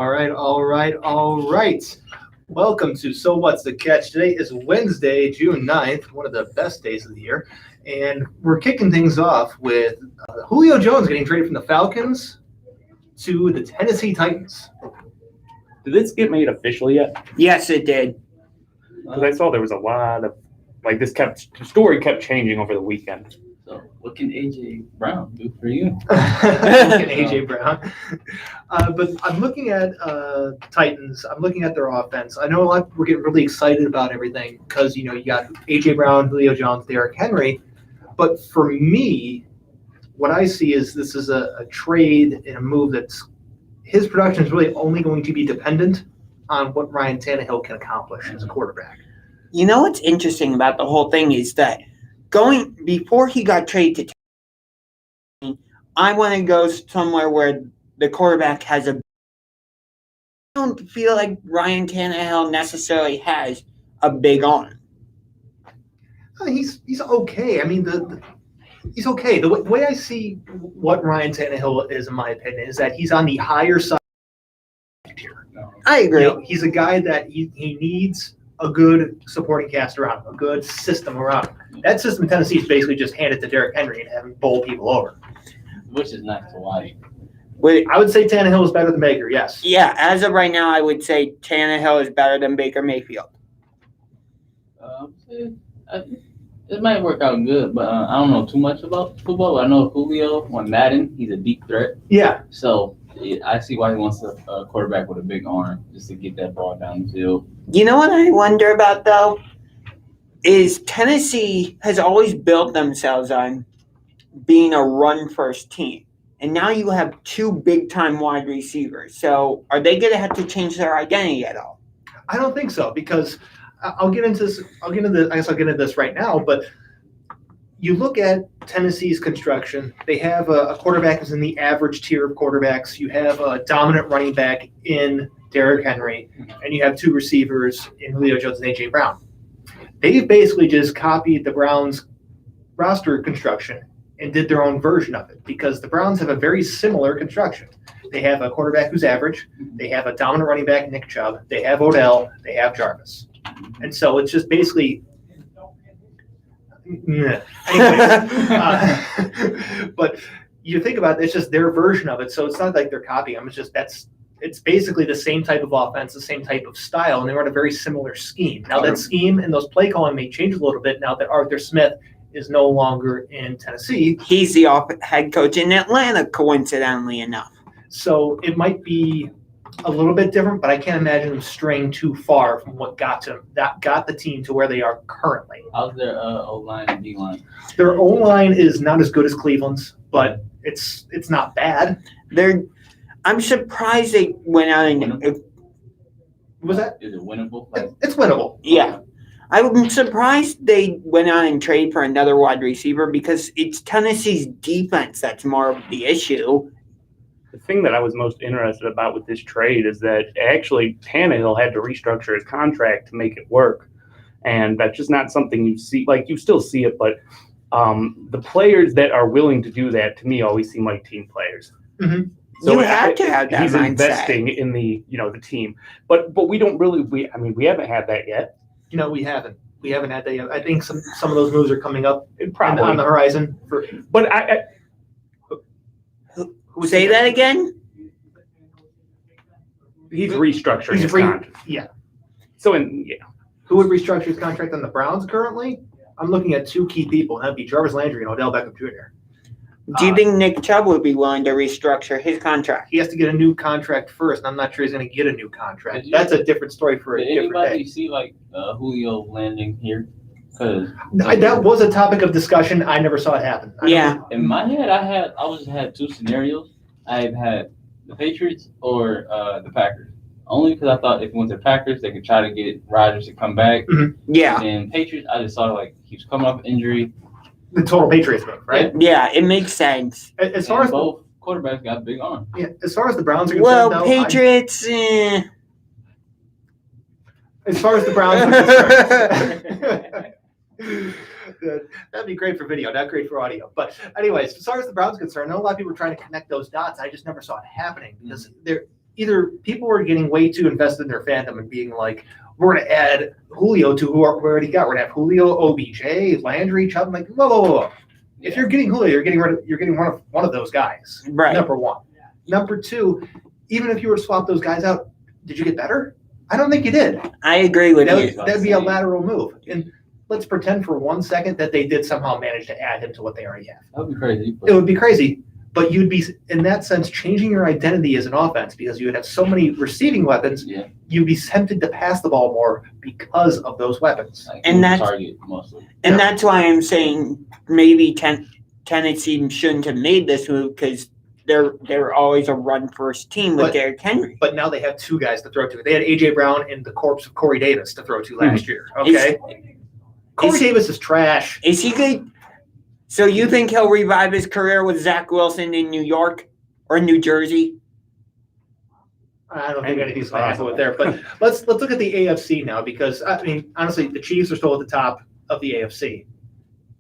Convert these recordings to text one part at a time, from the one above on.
All right. Welcome to So What's the Catch? Today is Wednesday, June 9th, one of the best days of the year. And we're kicking things off with Julio Jones getting traded from the Falcons to the Tennessee Titans. Did this get made official yet? Yes, it did. Because I saw there was a lot of the story kept changing over the weekend. So what can AJ Brown do for you? AJ Brown. But I'm looking at Titans. I'm looking at their offense. I know a lot. We're getting really excited about everything because you got AJ Brown, Julio Jones, Derrick Henry. But for me, what I see is this is a trade and a move that's his production is really only going to be dependent on what Ryan Tannehill can accomplish as a quarterback. You know what's interesting about the whole thing is that before he got traded to Tennessee, I want to go somewhere where the quarterback has I don't feel like Ryan Tannehill necessarily has a big arm. He's okay. I mean, he's okay. The way I see what Ryan Tannehill is, in my opinion, is that he's on the higher side here. I agree. He's a guy that he needs a good supporting cast around him, a good system around him. That system in Tennessee is basically just hand it to Derrick Henry and have him bowl people over. Which is nice to watch. I would say Tannehill is better than Baker, yes. Yeah, as of right now, I would say Tannehill is better than Baker Mayfield. It might work out good, but I don't know too much about football. I know Julio on Madden, he's a deep threat. Yeah. So I see why he wants a quarterback with a big arm just to get that ball down the field. You know what I wonder about, though? Is Tennessee has always built themselves on being a run-first team. And now you have two big-time wide receivers. So are they going to have to change their identity at all? I don't think so, because I'll get into this. I guess I'll get into this right now. But you look at Tennessee's construction. They have a quarterback who's in the average tier of quarterbacks. You have a dominant running back in Derrick Henry, and you have two receivers in Julio Jones and AJ Brown. They've basically just copied the Browns' roster construction and did their own version of it, because the Browns have a very similar construction. They have a quarterback who's average. They have a dominant running back, Nick Chubb. They have Odell. They have Jarvis. And so it's just basically but you think about it, it's just their version of it. So it's not like they're copying them. It's basically the same type of offense, the same type of style, and they run a very similar scheme. Now that scheme and those play calling may change a little bit now that Arthur Smith is no longer in Tennessee. He's the head coach in Atlanta, coincidentally enough. So it might be a little bit different, but I can't imagine them straying too far from what got the team to where they are currently. How's their O-line and D-line? Their O-line is not as good as Cleveland's, but it's not bad. I'm surprised they went out and What was that? Is it winnable? It's winnable. Yeah. I'm surprised they went out and traded for another wide receiver, because it's Tennessee's defense that's more of the issue. The thing that I was most interested about with this trade is that actually Tannehill had to restructure his contract to make it work. And that's just not something you see. Like, you still see it, but the players that are willing to do that, to me, always seem like team players. Mm-hmm. So you have to have that he's mindset. Investing in the team. But we don't really we haven't had that yet. We haven't. We haven't had that yet. I think some of those moves are coming up Probably on the horizon. But Say that again? He's restructuring his contract. Yeah. So Who would restructure his contract on the Browns currently? I'm looking at two key people, and that'd be Jarvis Landry and Odell Beckham Jr. Do you think Nick Chubb would be willing to restructure his contract? He has to get a new contract first, and I'm not sure he's going to get a new contract. That's a different story for a different day. Did anybody see Julio landing here? That was a topic of discussion. I never saw it happen. In my head, I had two scenarios. I've had the Patriots or the Packers. Only because I thought if it went to the Packers, they could try to get Rodgers to come back. Mm-hmm. Yeah. And Patriots, I just saw he was coming off injury. The total Patriots move, right? Yeah, it makes sense. As far as both quarterbacks got big arms. Yeah, as far as the Browns are concerned, well, Patriots. As far as the Browns are concerned. That'd be great for video, not great for audio. But anyways, as far as the Browns are concerned, I know a lot of people are trying to connect those dots. I just never saw it happening because either people were getting way too invested in their fandom and being like, we're going to add Julio to who we already got. We're going to have Julio, OBJ, Landry, Chubb. I'm like, whoa, whoa, whoa, whoa. If you're getting Julio, you're getting one of those guys. Right. Number one. Number two, even if you were to swap those guys out, did you get better? I don't think you did. I agree with you. That'd be a lateral move. And let's pretend for 1 second that they did somehow manage to add him to what they already have. That would be crazy. It would be crazy, but you'd be, in that sense, changing your identity as an offense because you would have so many receiving weapons. Yeah. You'd be tempted to pass the ball more because of those weapons. Like, And that's- target mostly. And that's why I'm saying maybe Tennessee shouldn't have made this move because they're always a run-first team with Derrick Henry. But now they have two guys to throw to. They had A.J. Brown and the corpse of Corey Davis to throw to last year. Okay? Corey Davis is trash. Is he good? So you think he'll revive his career with Zach Wilson in New York or New Jersey? I don't think anything's going to happen with there. But let's look at the AFC now because, I mean, honestly, the Chiefs are still at the top of the AFC.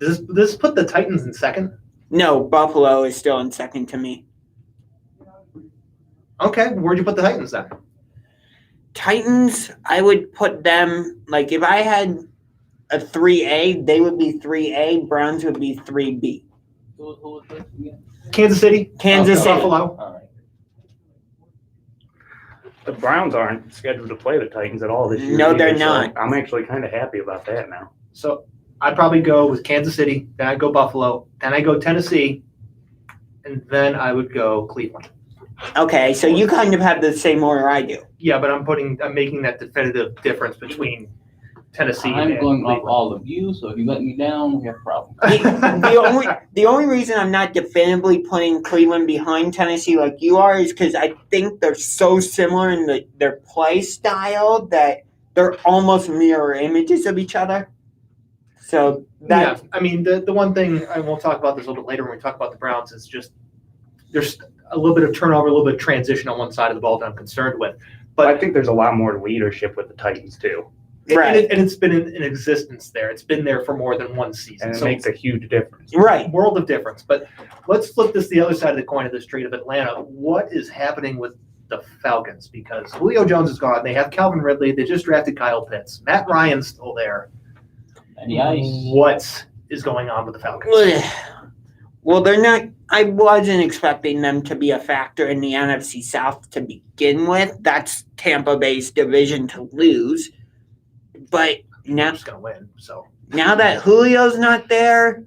Does this put the Titans in second? No, Buffalo is still in second to me. Okay, where'd you put the Titans then? Titans, I would put them, like if I had a 3A, they would be 3A. Browns would be 3B. Who was this again? Kansas City? Kansas City. Buffalo? All right. The Browns aren't scheduled to play the Titans at all this year. No, they're either, so not. I'm actually kind of happy about that now. So I'd probably go with Kansas City, then I'd go Buffalo, then I'd go Tennessee, and then I would go Cleveland. Okay, so you kind of have the same order I do. Yeah, but I'm making that definitive difference between Tennessee I'm and going off Cleveland. all of you, so if you let me down, we have a problem. The only reason I'm not definitively putting Cleveland behind Tennessee like you are is because I think they're so similar in their play style that they're almost mirror images of each other. So that Yeah, I mean, the one thing, and we'll talk about this a little bit later when we talk about the Browns, is just there's a little bit of turnover, a little bit of transition on one side of the ball that I'm concerned with. But But I think there's a lot more leadership with the Titans too, Right. and it's been in existence there. It's been there for more than one season. and it So makes a huge difference. right. world of difference. But let's flip this the other side of the coin of this trade of Atlanta. What is happening with the Falcons? Because Julio Jones is gone. They have Calvin Ridley. They just drafted Kyle Pitts. Matt Ryan's still there. And the ice. What is going on with the Falcons? Well, they're not. I wasn't expecting them to be a factor in the NFC South to begin with. That's Tampa Bay's division to lose. But I'm now, just going to win. So now that Julio's not there,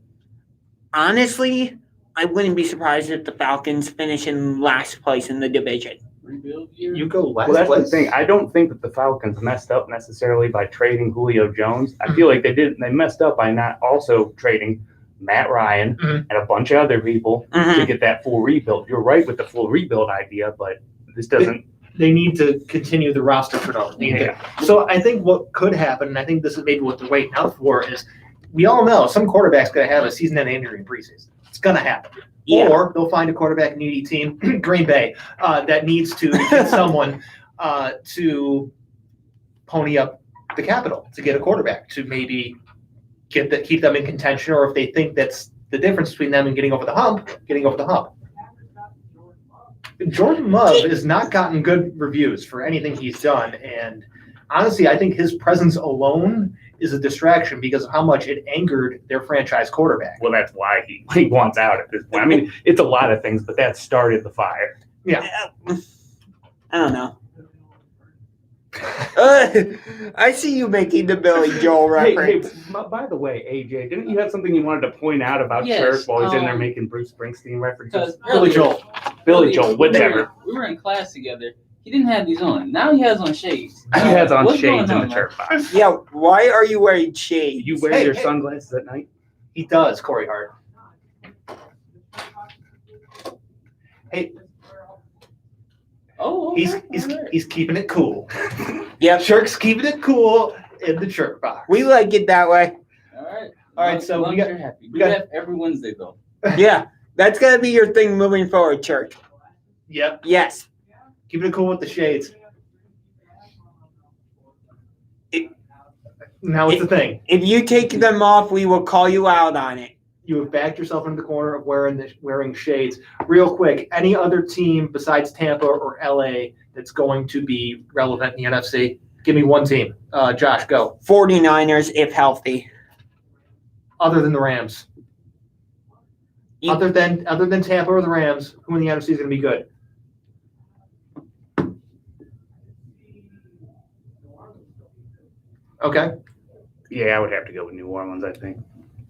honestly, I wouldn't be surprised if the Falcons finish in last place in the division. Rebuild year. you go last Well, that's place. the thing. I don't think that the Falcons messed up necessarily by trading Julio Jones. I feel like they messed up by not also trading Matt Ryan Mhm. and a bunch of other people to get that full rebuild. You're right with the full rebuild idea, but this doesn't. They need to continue the roster turnover. So I think what could happen, and I think this is maybe what they're waiting out for, is we all know some quarterback's going to have a season-end injury in preseason. It's going to happen. Yeah. Or they'll find a quarterback needy team, Green Bay, that needs to get someone to pony up the capital to get a quarterback to maybe keep them in contention, or if they think that's the difference between them and getting over the hump. Jordan Love has not gotten good reviews for anything he's done, and honestly, I think his presence alone is a distraction because of how much it angered their franchise quarterback. Well, that's why he wants out at this point. I mean, it's a lot of things, but that started the fire. Yeah. I don't know. I see you making the Billy Joel reference. By the way, AJ, didn't you have something you wanted to point out about Yes, Chirk while he's in there um, making Bruce Springsteen references? Because Billy Joel. Billy Joel, whatever. We were in class together. He didn't have these on. Now he has on shades. He has on What's shades going in the on, Chirk box. Yeah, why are you wearing shades? You wear Hey, your hey. sunglasses at night? He does, Corey Hart. Hey, Oh, he's okay. he's All right. he's keeping it cool. Yep, Chirk's keeping it cool in the Chirk box. we like it that way. All right. All right, As so long we as got- you're happy. we We got- have every Wednesday though. Yeah, that's gonna be your thing moving forward, Chirk. Yep, Yes. keeping it cool with the shades. Now it's the thing. If you take them off, we will call you out on it. You have backed yourself into the corner of wearing shades. Real quick, any other team besides Tampa or LA that's going to be relevant in the NFC? Give me one team. Josh, go. 49ers, if healthy. Other than the Rams. You- Other than Tampa or the Rams, who in the NFC is going to be good? Okay. Yeah, I would have to go with New Orleans, I think.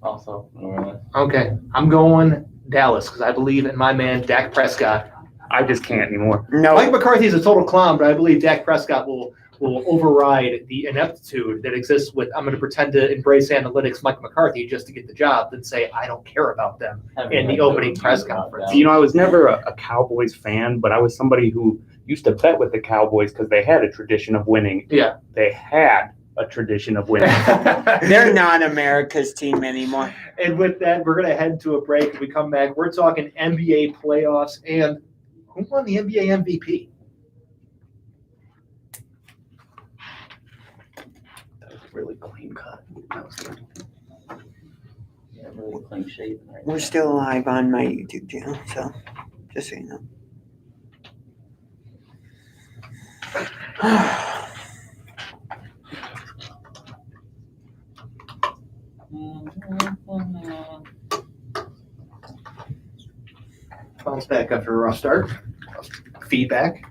Also, New Orleans. Okay. I'm going Dallas because I believe in my man, Dak Prescott. I just can't anymore. No. Mike McCarthy is a total clown, but I believe Dak Prescott will override the ineptitude that exists with, I'm going to pretend to embrace analytics Mike McCarthy just to get the job, then say, I don't care about them in the opening press conference. You know, I was never a Cowboys fan, but I was somebody who used to bet with the Cowboys because they had a tradition of winning. Yeah. They had a tradition of winning. They're not America's team anymore. And with that, we're going to head to a break. When we come back, we're talking NBA playoffs and who won the NBA MVP? That was really clean cut. That was good. Yeah, really clean shaven right We're still live on my YouTube channel, so just so you know. now. Bounce back after a rough start. Feedback.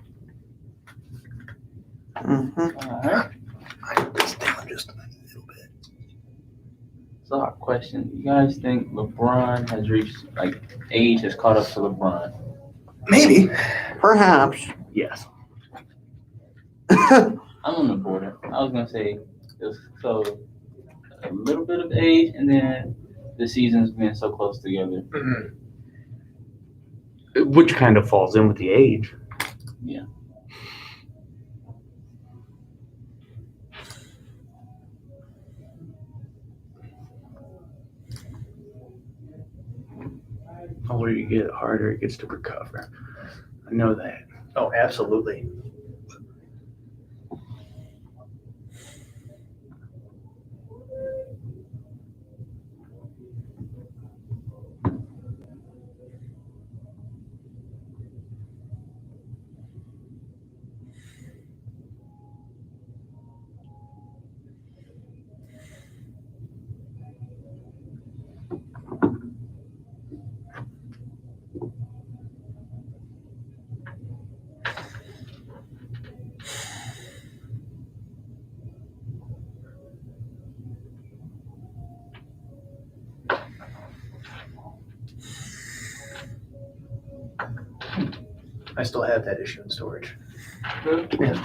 Mm-hmm. All right. I put this down just a little bit. So, a question: you guys think LeBron has reached age has caught up to LeBron? Maybe. Perhaps. Yes. I'm on the border. I was gonna say so a little bit of age, and then the seasons being so close together. Mhm. Which kind of falls in with the age. Yeah. The older you get, the harder it gets to recover. I know that. Oh, absolutely. I still have that issue in storage. Yeah.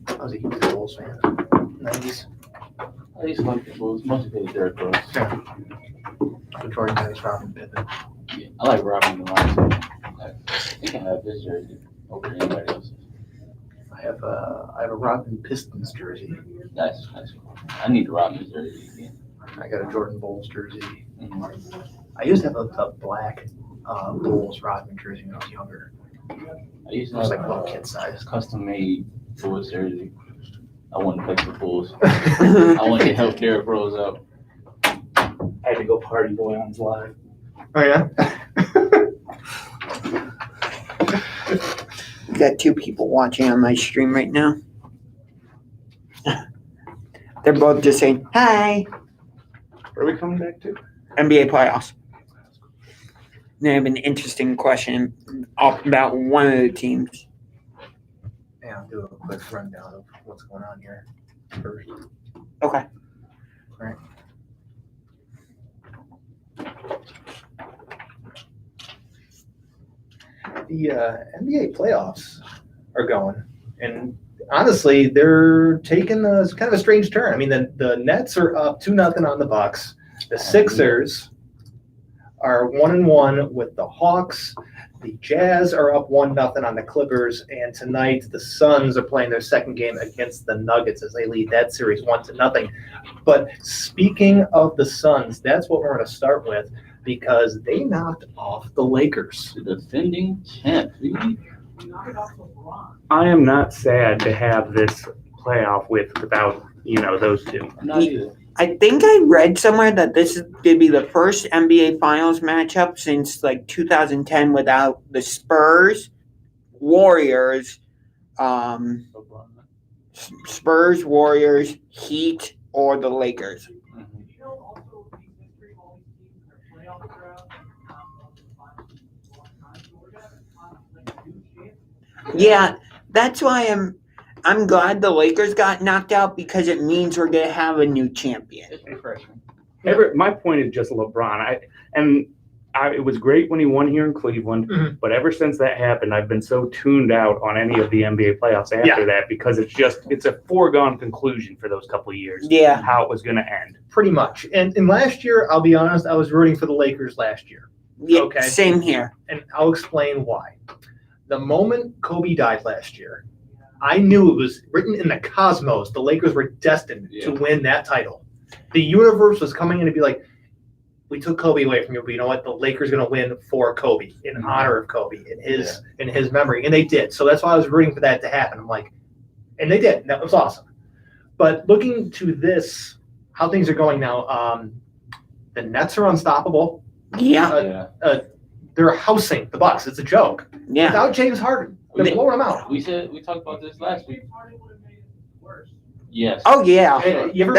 I was a huge Bulls fan. 90s. I used to like the Bulls, mostly because of Derrick Rose. Yeah. The Jordan Dennis, Robin Pippen. Yeah, I like Robin a lot. So he can have his jersey over anybody else's. I have a Robin Pistons jersey. That's cool. I need the Robin jersey again. I got a Jordan Bulls jersey. Mhm. I used to have a black Bulls Rodman jersey when I was younger. I used It to was have like little kid size. custom made Bulls jersey. I wanted to play for the Bulls. I wanted to help Derrick Rose out. I had to go party boy on live. Oh yeah. Got 2 people watching on my stream right now. They're both just saying, hi. Where are we coming back to? NBA playoffs. They have an interesting question about one of the teams. Yeah, I'll do a quick rundown of what's going on here first. Okay. Right. The NBA playoffs are going, and honestly, they're taking a kind of a strange turn. I mean, the Nets are up 2-0 on the Bucks. The Sixers are 1-1 with the Hawks. The Jazz are up 1-0 on the Clippers, and tonight the Suns are playing their second game against the Nuggets as they lead that series 1-0. But speaking of the Suns, that's what we're going to start with because they knocked off the Lakers. The defending champ. I am not sad to have this playoff without those two. I'm not either. I think I read somewhere that this is going to be the first NBA Finals matchup since like 2010 without the Spurs, Warriors, Spurs, Warriors, Heat, or the Lakers. Yeah, that's why I'm glad the Lakers got knocked out because it means we're gonna have a new champion. It's refreshing. My point is just LeBron. It was great when he won here in Cleveland, but ever since that happened, I've been so tuned out on any of the NBA playoffs after that because it's a foregone conclusion for those couple of years. Yeah, how it was going to end. Pretty much. And last year, I'll be honest, I was rooting for the Lakers last year. Yeah, okay. Same here. And I'll explain why. The moment Kobe died last year, I knew it was written in the cosmos. The Lakers were destined to win that title. The universe was coming in to be like, we took Kobe away from you, but you know what? The Lakers are going to win for Kobe, in honor of Kobe, in his memory. And they did. So that's why I was rooting for that to happen. I'm like, and they did. That was awesome. But looking to this, how things are going now, the Nets are unstoppable. Yeah. They're housing the Bucks. It's a joke. Yeah. Without James Harden, they're blowing them out. We talked about this last week. Yes. Oh yeah. Hey, you ever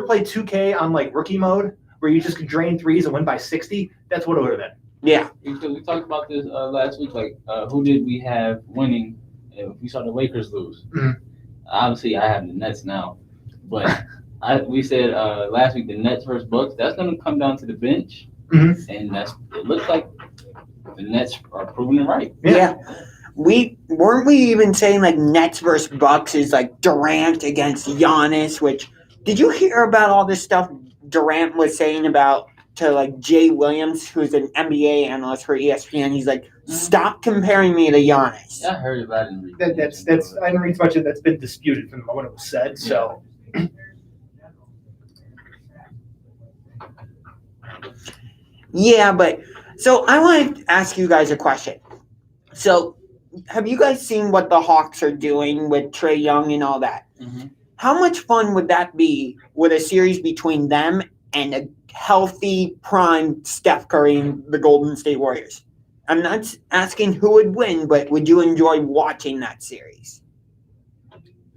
play 2K on like rookie mode where you just could drain threes and win by 60? That's what it would have been. Yeah. We talked about this last week. Like, who did we have winning if we saw the Lakers lose? Mhm. Obviously, I have the Nets now, but we said last week the Nets versus Bucks. That's going to come down to the bench, and it looks like the Nets are proving it right. Yeah. We even saying like Nets versus Bucks is like Durant against Giannis, which did you hear about all this stuff Durant was saying about to like Jay Williams, who's an NBA analyst for ESPN? He's like, stop comparing me to Giannis. Yeah, I heard about it. That's I didn't read much of that's been disputed from the moment it was said. So yeah, but so I want to ask you guys a question. So have you guys seen what the Hawks are doing with Trae Young and all that? Mm-hmm. How much fun would that be with a series between them and a healthy, prime Steph Curry and the Golden State Warriors? I'm not asking who would win, but would you enjoy watching that series?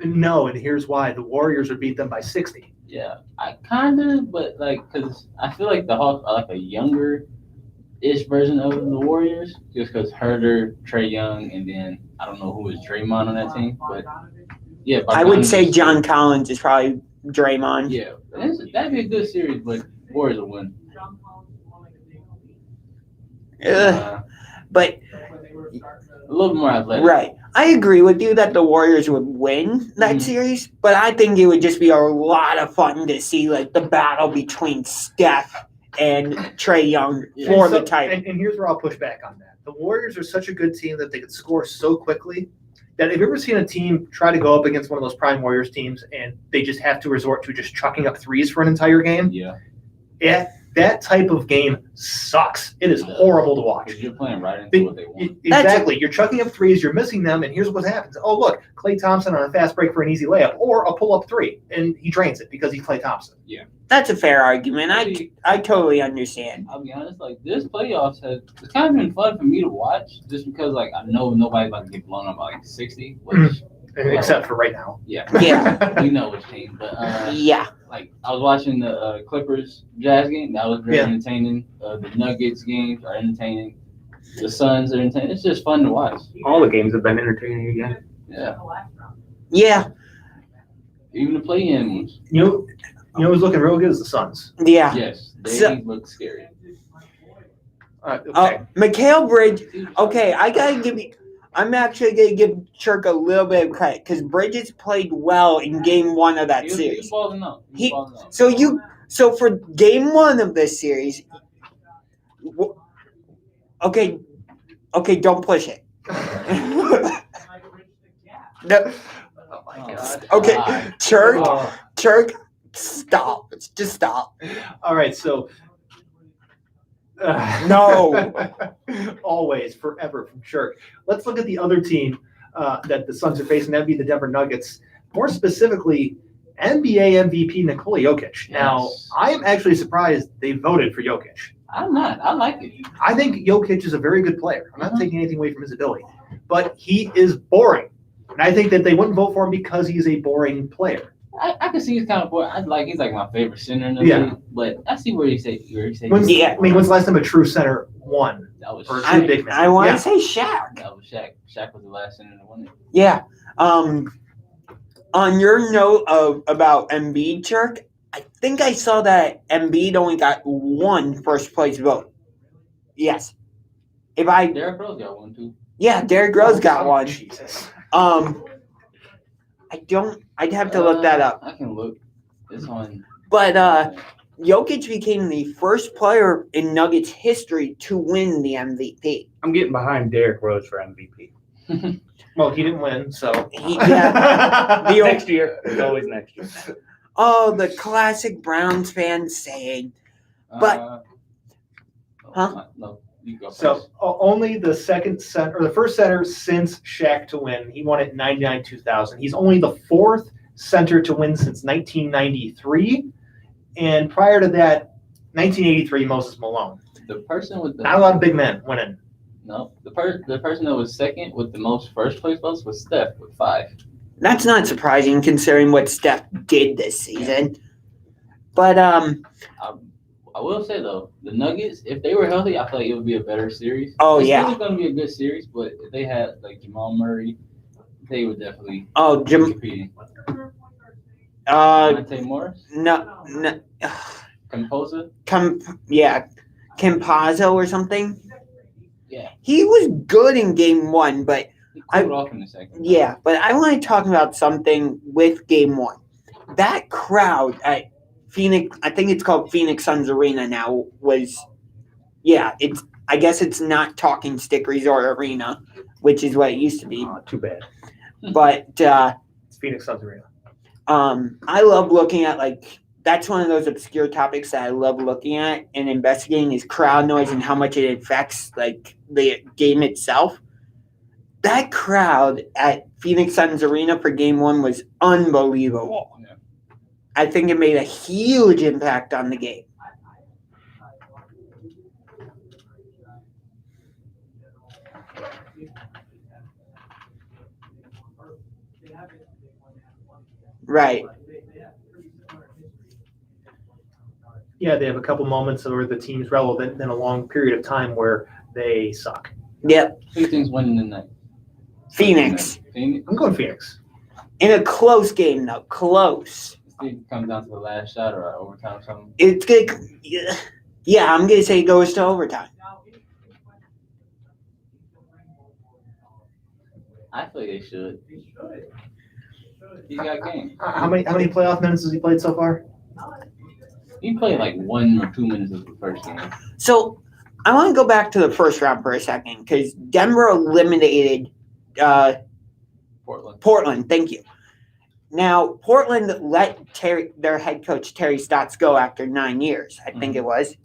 no, and here's why: the Warriors would beat them by 60. Yeah, I kind of, but like, because I feel like the Hawks are like a younger-ish version of the Warriors, just because Herder, Trae Young, and then I don't know who is Draymond on that team, but yeah. I would say John Collins is probably Draymond. Yeah, that'd be a good series, but Warriors will win. But A little more athletic. right. I agree with you that the Warriors would win that series, but I think it would just be a lot of fun to see like the battle between Steph and Trae Young for the title. And here's where I'll push back on that. The Warriors are such a good team that they could score so quickly that have you ever seen a team try to go up against one of those prime Warriors teams and they just have to resort to just chucking up threes for an entire game? Yeah. That type of game sucks. It is horrible to watch. Because you're playing right into what they want. Exactly. You're chucking up threes, you're missing them, and here's what happens. Oh, look, Klay Thompson on a fast break for an easy layup, or a pull-up three, and he drains it because he's Klay Thompson. Yeah. That's a fair argument. I totally understand. I'll be honest, like this playoffs it's kind of been fun for me to watch just because like I know nobody's about to get blown up by like 60, which Except for right now. Yeah. We know which team. But Yeah. like I was watching the Clippers Jazz game, that was very entertaining. The Nuggets games are entertaining. The Suns are entertaining. It's just fun to watch. All the games have been entertaining again. Yeah. Yeah. Even the play-in ones. You know who's looking real good is the Suns. Yeah. Yes. They look scary. Okay. Mikal Bridge. Okay, I'm actually going to give Chirk a little bit of credit because Bridges played well in game one of that He was series. balling out. So for game one of this series, okay, don't push it. No. Oh my God. Okay, Chirk, stop. Just stop. All right, so. No. Always, forever from Chirk. Let's look at the other team that the Suns are facing. That'd be the Denver Nuggets. More specifically, NBA MVP Nikola Jokic. Now, Yes. I am actually surprised they voted for Jokic. I'm not. I like it. I think Jokic is a very good player. I'm not Mhm. taking anything away from his ability, but he is boring. And I think that they wouldn't vote for him because he's a boring player. I can see he's kind of bored. He's like my favorite center in the Yeah. league. But I see where you say When's, Yeah. I mean, when's the last time a true center won? that was Or Shaq. two big men? I want to Yeah. say Shaq. That was Shaq. Shaq was the last center to win it. Yeah. On your note about Embiid, Chirk, I think I saw that Embiid only got one first place vote. Yes. Derrick Rose got one too. Yeah, Derrick Rose got Oh, one. Jesus. I'd have to look that up. I can look. This one. But Jokic became the first player in Nuggets history to win the MVP. I'm getting behind Derrick Rose for MVP. Well, he didn't win, so. The Next year. It's always next year. Oh, the classic Browns fan saying. But- Huh? No, you go So first. only the first center since Shaq to win. He won it in 99-2000. He's only the fourth center to win since 1993. And prior to that, 1983, Moses Malone. The person with the Not a lot of big men winning. no, the person that was second with the most first place votes was Steph with 5. That's not surprising considering what Steph did this season. But I will say though, the Nuggets, if they were healthy, I feel like it would be a better series. Oh, It's yeah. still going to be a good series, but if they had like Jamal Murray, they would definitely oh, be Jim, competing. uh, Monte Morris, no, Composer, Campazzo or something. yeah, He was good in game one, but he cooled off in the second. yeah, but I want to talk about something with game one. That crowd at Phoenix, I think it's called Phoenix Suns Arena now, I guess it's not Talking Stick Resort Arena, which is what it used to be. Oh, too bad. But It's Phoenix Suns Arena. I love looking at that's one of those obscure topics that I love looking at and investigating is crowd noise and how much it affects the game itself. That crowd at Phoenix Suns Arena for game one was unbelievable. Yeah. I think it made a huge impact on the game. Right. Yeah, they have a couple moments where the team's relevant, then a long period of time where they suck. Yep. Who do you think's winning tonight? Phoenix. Phoenix. I'm going Phoenix. In a close game, though. Close. It comes down to the last shot or overtime or something. It's good. Yeah, I'm going to say it goes to overtime. I feel like they should. He's got game. How many playoff minutes has he played so far? He played like 1 or 2 minutes of the first game. So I want to go back to the first round for a second because Denver eliminated Portland. Thank you. Now, Portland let their head coach, Terry Stotts, go after 9 years, I think it was.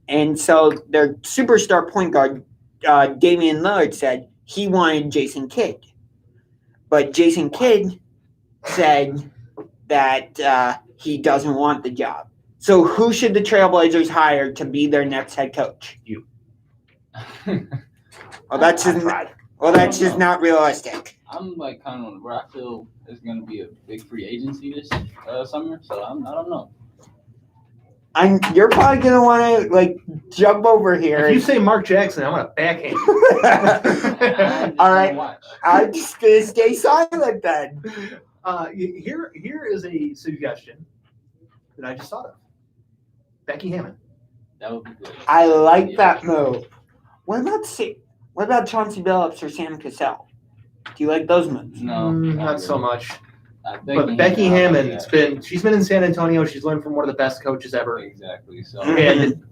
And so their superstar point guard, Damian Lillard, said he wanted Jason Kidd. But Jason Kidd said that he doesn't want the job. So who should the Trailblazers hire to be their next head coach? You. Well, that's just not realistic. I'm like kind of where I feel it's going to be a big free agency this summer, so I don't know. You're probably gonna want to jump over here. If you say Mark Jackson, I'm gonna backhand you. I'm just All right. gonna watch. I'm just gonna stay silent then. Here is a suggestion that I just thought of. Becky Hammond. That would be good. I like that move. What about Chauncey Billups or Sam Cassell? Do you like those moves? No, Not so really. much. But Becky Hammond's she's been in San Antonio. She's learned from one of the best coaches ever. Exactly. So And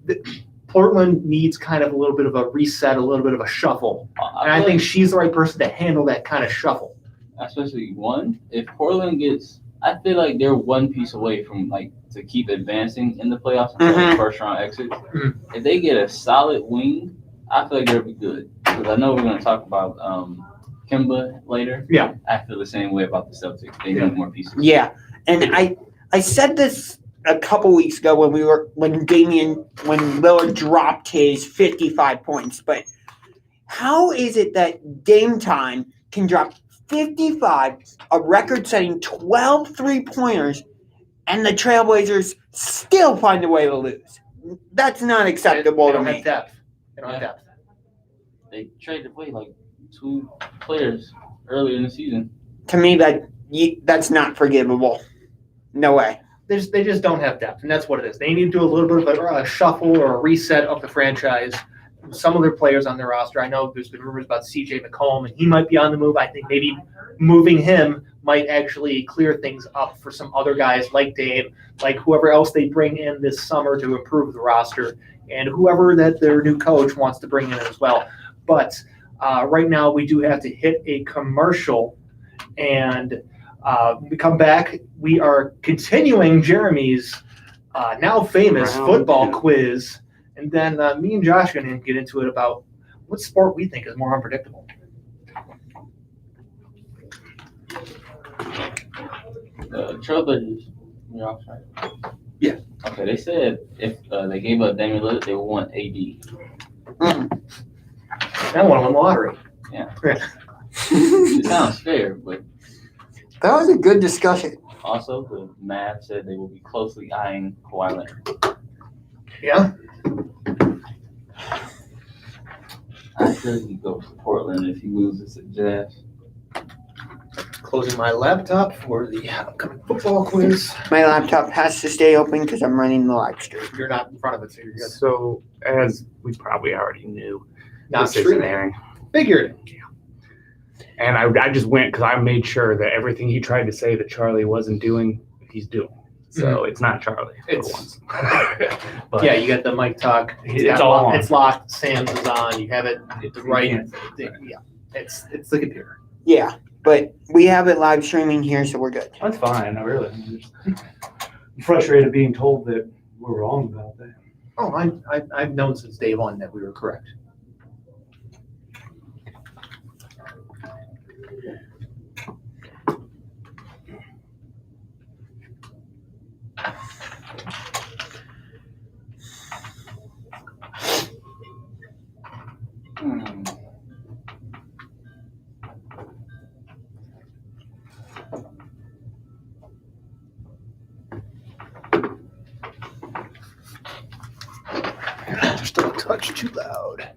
Portland needs kind of a little bit of a reset, a little bit of a shuffle. And I think she's the right person to handle that kind of shuffle. especially if Portland gets, I feel like they're one piece away from to keep advancing in the playoffs until the first round exits. Mhm. If they get a solid wing, I feel like they'll be good. Because I know we're going to talk about Kemba later. Yeah. I feel the same way about the Celtics. They need more pieces. Yeah, And I said this a couple weeks ago when Lillard dropped his 55 points, but how is it that Dame Time can drop 55, a record-setting 12 three-pointers, and the Trailblazers still find a way to lose? That's not acceptable They to don't me. have depth. They don't have depth. They traded away like 2 players earlier in the season. To me, that's not forgivable. No way. They just don't have depth, and that's what it is. They need to do a little bit of a shuffle or a reset of the franchise. Some of their players on their roster, I know there's been rumors about C.J. McCollum, and he might be on the move. I think maybe moving him might actually clear things up for some other guys like Dave, like whoever else they bring in this summer to improve the roster, and whoever that their new coach wants to bring in as well. But right now, we do have to hit a commercial, and when we come back, we are continuing Jeremy's now famous football quiz. And then me and Josh are going to get into it about what sport we think is more unpredictable. The Trailblazers, you're off, right? Yeah. Okay, they said if they gave up Damian Lillard, they would want AD. I want to win the lottery. Yeah. It sounds fair, but That was a good discussion. also the Mavs said they will be closely eyeing Kawhi Leonard. Yeah. I could he goes to Portland if he loses at Jazz. Closing my laptop for the upcoming football quiz. My laptop has to stay open because I'm running the live stream. You're not in front of it, so you're good. So, as we probably already knew, Not this isn't streaming. airing. Figured. And I just went because I made sure that everything he tried to say that Charlie wasn't doing, he's doing. So it's not Charlie for It's- once. But Yeah, you got the mic talk. It's all on. It's locked. Sam's is on. You have it the right. can't- Yeah, it's the computer. Yeah, but we have it live streaming here, so we're good. That's fine. I really. I'm frustrated being told that we're wrong about that. Oh, I've known since day one that we were correct. Just a touch too loud.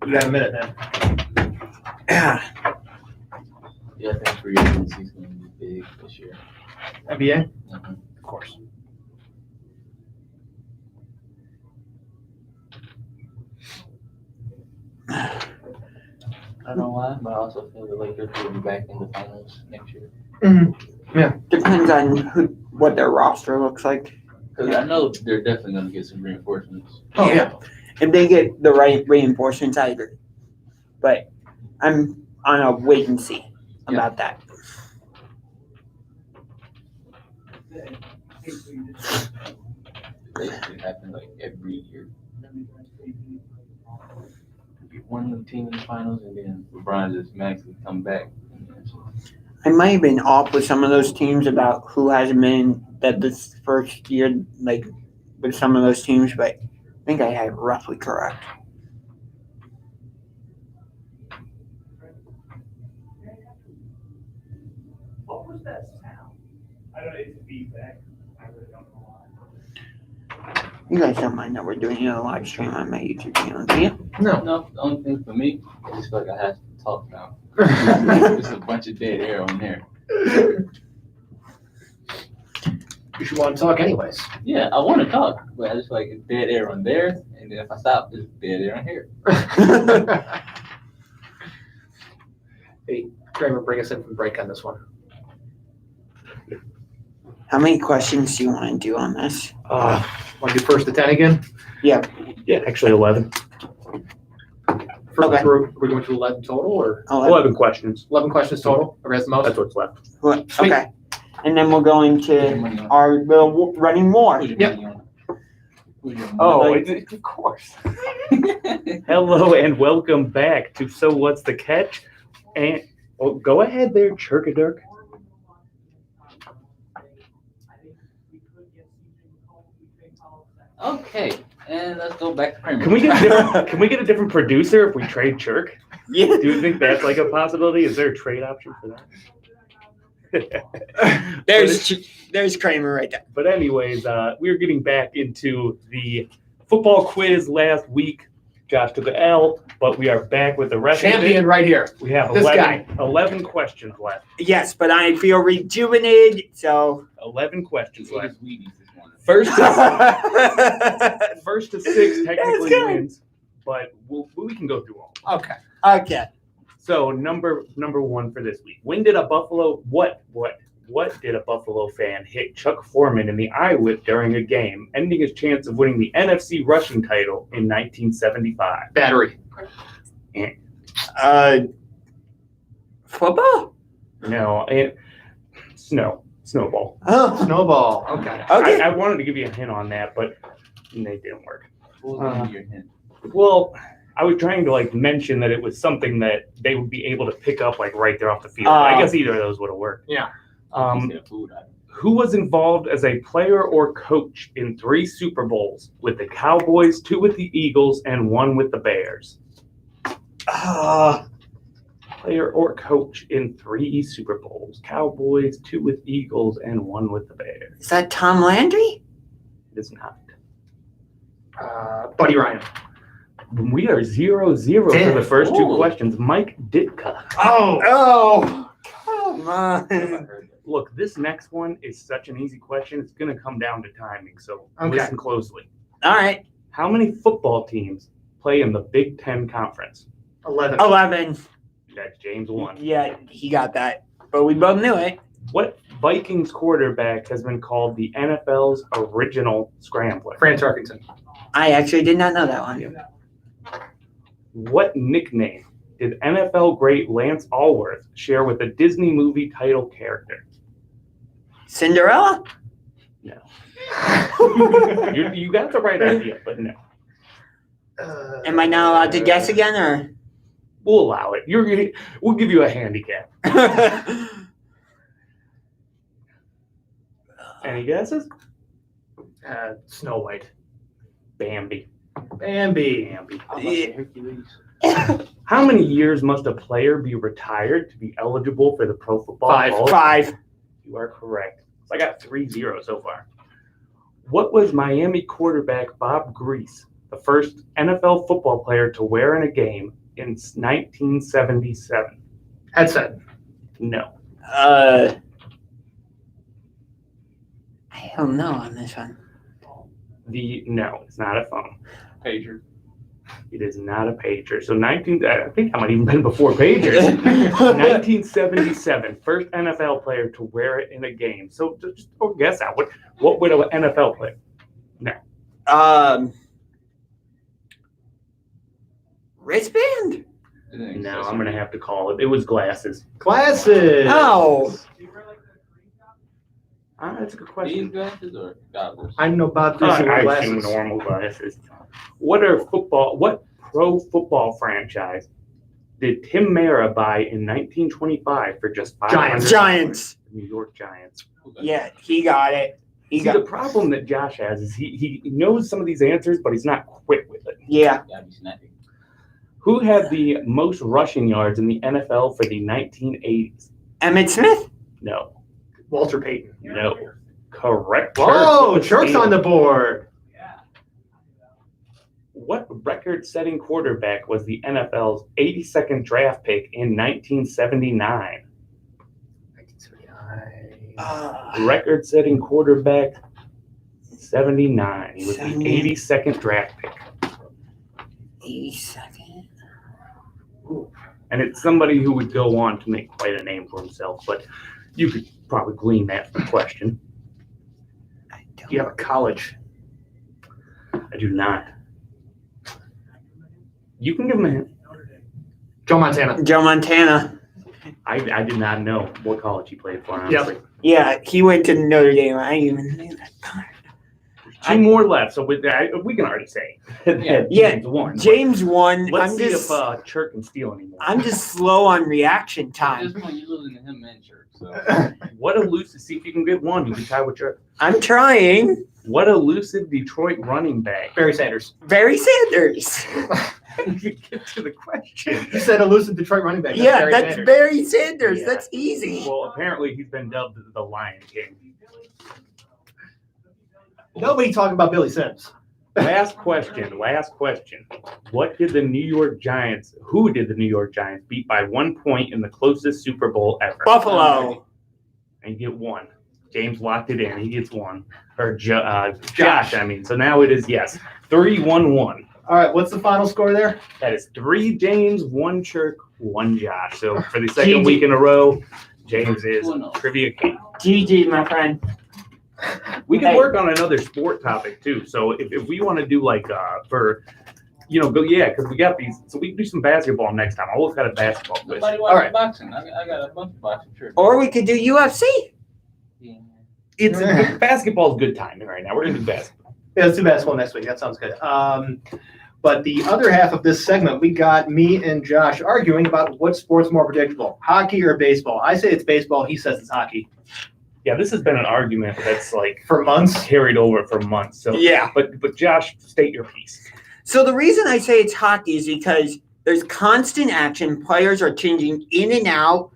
You got a minute then. Yeah. Yeah, I think free agency is going to be big this year. NBA? Mhm. Of course. I don't know why, but I also feel the Lakers will be back in the finals next year. Depends on what their roster looks like. Because I know they're definitely going to get some reinforcements. Oh, yeah. If they get the right reinforcements, I agree. But I'm on a wait and see about that. Basically happen like every year. One team in the finals, and then LeBron just magically come back. I might have been off with some of those teams about who hasn't been that this first year, like with some of those teams, but I think I had it roughly correct. What was that sound? I don't know. It's feedback. I really don't know why. You guys don't mind that we're doing a live stream on my YouTube channel, do you? No. No, the only thing for me, I just feel like I have to talk now. There's a bunch of dead air on there. You should want to talk anyways. Yeah, I want to talk, but I just feel like it's dead air on there, and then if I stop, there's dead air on here. Hey, Kramer, bring us in from break on this one. How many questions do you want to do on this? Want to do first to 10 again? Yeah. Yeah, actually 11. First Okay. group, we're going to 11 total or 11 questions. 11 questions total? Or has the most? That's what's left. Sweet. Okay. And then we'll go Who's your into money on? our little running war. Who's your Yep. money on? Who's your money Oh, on? of course. Hello and welcome back to So What's the Catch? And go ahead there, Chirk. Okay, and let's go back to Kramer. Can we get a different producer if we trade Chirk? Yeah. Do you think that's like a possibility? Is there a trade option for that? There's Kramer right there. But anyways, we're getting back into the football quiz last week. Josh took the L, but we are back with the rest Champion of it. right here. We have This 11 questions left. Yes, but I feel rejuvenated, so 11 questions left. Wheaties this morning. First to six technically good. wins, but we can go through all. Okay. okay. So number one for this week. When did a Buffalo what did a Buffalo fan hit Chuck Foreman in the eye with during a game, ending his chance of winning the NFC rushing title in 1975? Battery. Football? No, snowball. Oh, Snowball. Okay. okay. I wanted to give you a hint on that, but they didn't work. What was gonna be your hint? Well, I was trying to mention that it was something that they would be able to pick up right there off the field. I guess either of those would have worked. Yeah. You said a food item. Who was involved as a player or coach in 3 Super Bowls with the Cowboys, 2 with the Eagles, and 1 with the Bears? Player or coach in 3 Super Bowls. Cowboys, 2 with Eagles, and 1 with the Bears. Is that Tom Landry? It is not. Buddy Ryan. We are 0-0 Damn. for the first 2 Ooh. questions. Mike Ditka. Oh, come on. Never heard that. Look, this next one is such an easy question. It's going to come down to timing, so Okay. listen closely. All right. How many football teams play in the Big Ten Conference? 11. 11. That's James 1. Yeah, he got that. But we both knew it. What Vikings quarterback has been called the NFL's original scrambler? Fran Tarkenton. I actually did not know that one. What nickname did NFL great Lance Allworth share with a Disney movie title character? Cinderella? You got the right idea, but no. Am I not allowed to guess again, or? We'll allow it. We'll give you a handicap. Any guesses? Snow White. Bambi. Bambi. I was about to say Hercules. How many years must a player be retired to be eligible for the Pro Football Hall? 5. You are correct. So I got 3-0 so far. What was Miami quarterback Bob Grease, the first NFL football player to wear in a game in 1977? Headset. No. I don't know on this one. No, it's not a phone. Pager. It is not a pager. So I think that might even been before pagers. 1977, first NFL player to wear it in a game. So just guess out. What would an NFL player? Wristband? No, I'm gonna have to call it. It was glasses. Glasses. Oh. That's a good These question. glasses or goggles? I know about this. I glasses. assume normal glasses. What pro football franchise did Tim Mara buy in 1925 for just $500? Giants. New York Giants. Yeah, he got it. The problem that Josh has is he knows some of these answers, but he's not quick with it. Yeah. Gotta be snappy. Who had the most rushing yards in the NFL for the 1980s? Emmett Smith? No. Walter Payton. No. Correct. Whoa, Chirk. Chirk's on the board. What record-setting quarterback was the NFL's 82nd draft pick in 1979? Record-setting quarterback, 79. He was the 82nd draft pick. 82nd. And it's somebody who would go on to make quite a name for himself, but you could probably glean that from the question. Do you have a college? I do not. You can give him a hint. Joe Montana. Joe Montana. I did not know what college he played for, honestly. Yeah, he went to Notre Dame. I didn't even knew that. Two more left, so with that, we can already say that Yeah, James won. James won. Let's I'm see just, if Chirk can steal anymore. I'm just slow on reaction At time. this point, you're losing to him and Chirk. So What elusive? See if you can get one. You can tie with Chirk. I'm trying. What elusive Detroit running back? Barry Sanders. Barry Sanders. You get to the question. You said elusive Detroit running back. Yeah, Barry that's Sanders. Barry Sanders. Yeah. That's easy. Well, apparently he's been dubbed the Lion King. Nobody talking about Billy Sims. Last question. What did the New York Giants? Who did the New York Giants beat by 1 point in the closest Super Bowl ever? Buffalo. And you get one. James locked it in. He gets one. Or Josh, I mean. So now it is, yes, 3-1-1. All right, what's the final score there? That is 3 James, 1 Chirk, 1 Josh. So for the second GG. week in a row, James is 2-0. Trivia King. GG, my friend. We can Hey. work on another sport topic too. So if we want to do like for because we got these, so we can do some basketball next time. I'll look at a basketball quiz. nobody All watches right. boxing. I got a bunch of boxing trivia. Or we could do UFC. Yeah. It's basketball's good timing right now. We're gonna do basketball. Yeah, let's do basketball next week. That sounds good. But the other half of this segment, we got me and Josh arguing about what sport's more predictable, hockey or baseball. I say it's baseball. He says it's hockey. Yeah, this has been an argument that's like For months. carried over for months. So Yeah. but Josh, state your piece. So the reason I say it's hockey is because there's constant action. Players are changing in and out,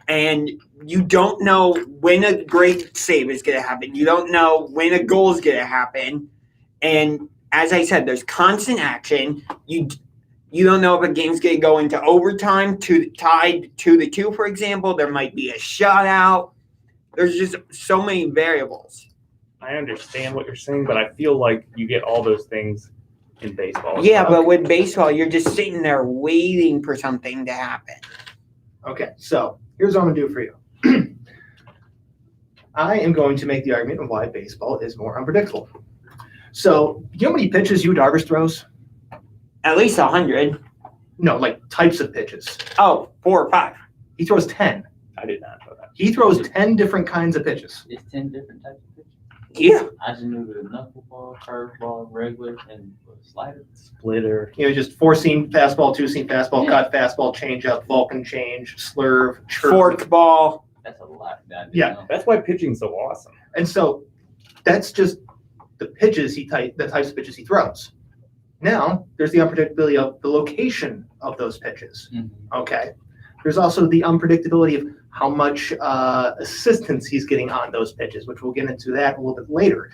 and you don't know when a great save is going to happen. You don't know when a goal is going to happen. And as I said, there's constant action. You don't know if a game's going to go into overtime, tied 2-2, for example. There might be a shutout. There's just so many variables. I understand what you're saying, but I feel like you get all those things in baseball. Yeah, but with baseball, you're just sitting there waiting for something to happen. Okay, so here's what I'm going to do for you. I am going to make the argument of why baseball is more unpredictable. So, you know how many pitches Yu Darvish throws? At least 100. No, like types of pitches. Oh, 4 or 5. He throws 10. I did not know that. He throws 10 different kinds of pitches. It's 10 different types of pitches. Yeah. I just knew the knuckleball, curveball, regular, and slider. Splitter. You know, just 4-seam fastball, 2-seam fastball, Yeah. cut fastball, changeup, Vulcan change, slurve, chirp. Fork ball. That's a lot. That I didn't Yeah. know. That's why pitching's so awesome. And so that's just the pitches the types of pitches he throws. Now, there's the unpredictability of the location of those pitches. Mhm. Okay. There's also the unpredictability of how much assistance he's getting on those pitches, which we'll get into that a little bit later.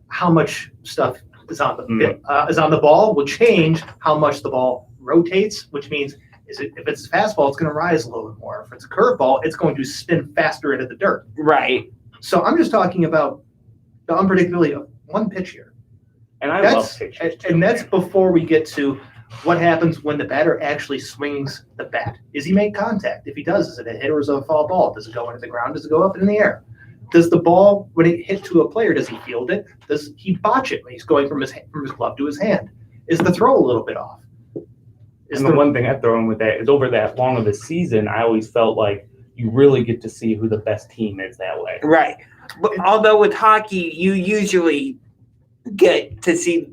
How much stuff is on the ball will change how much the ball rotates, which means if it's a fastball, it's going to rise a little bit more. If it's a curveball, it's going to spin faster into the dirt. Right. So I'm just talking about the unpredictability of one pitch here. And I love pitchers. And that's before we get to what happens when the batter actually swings the bat. Does he make contact? If he does, is it a hit or is it a foul ball? Does it go into the ground? Does it go up in the air? Does the ball, when it hit to a player, does he field it? Does he botch it when he's going from his glove to his hand? Is the throw a little bit off? And the one thing I throw in with that is over that long of a season, I always felt like you really get to see who the best team is that way. Right. But although with hockey, you usually get to see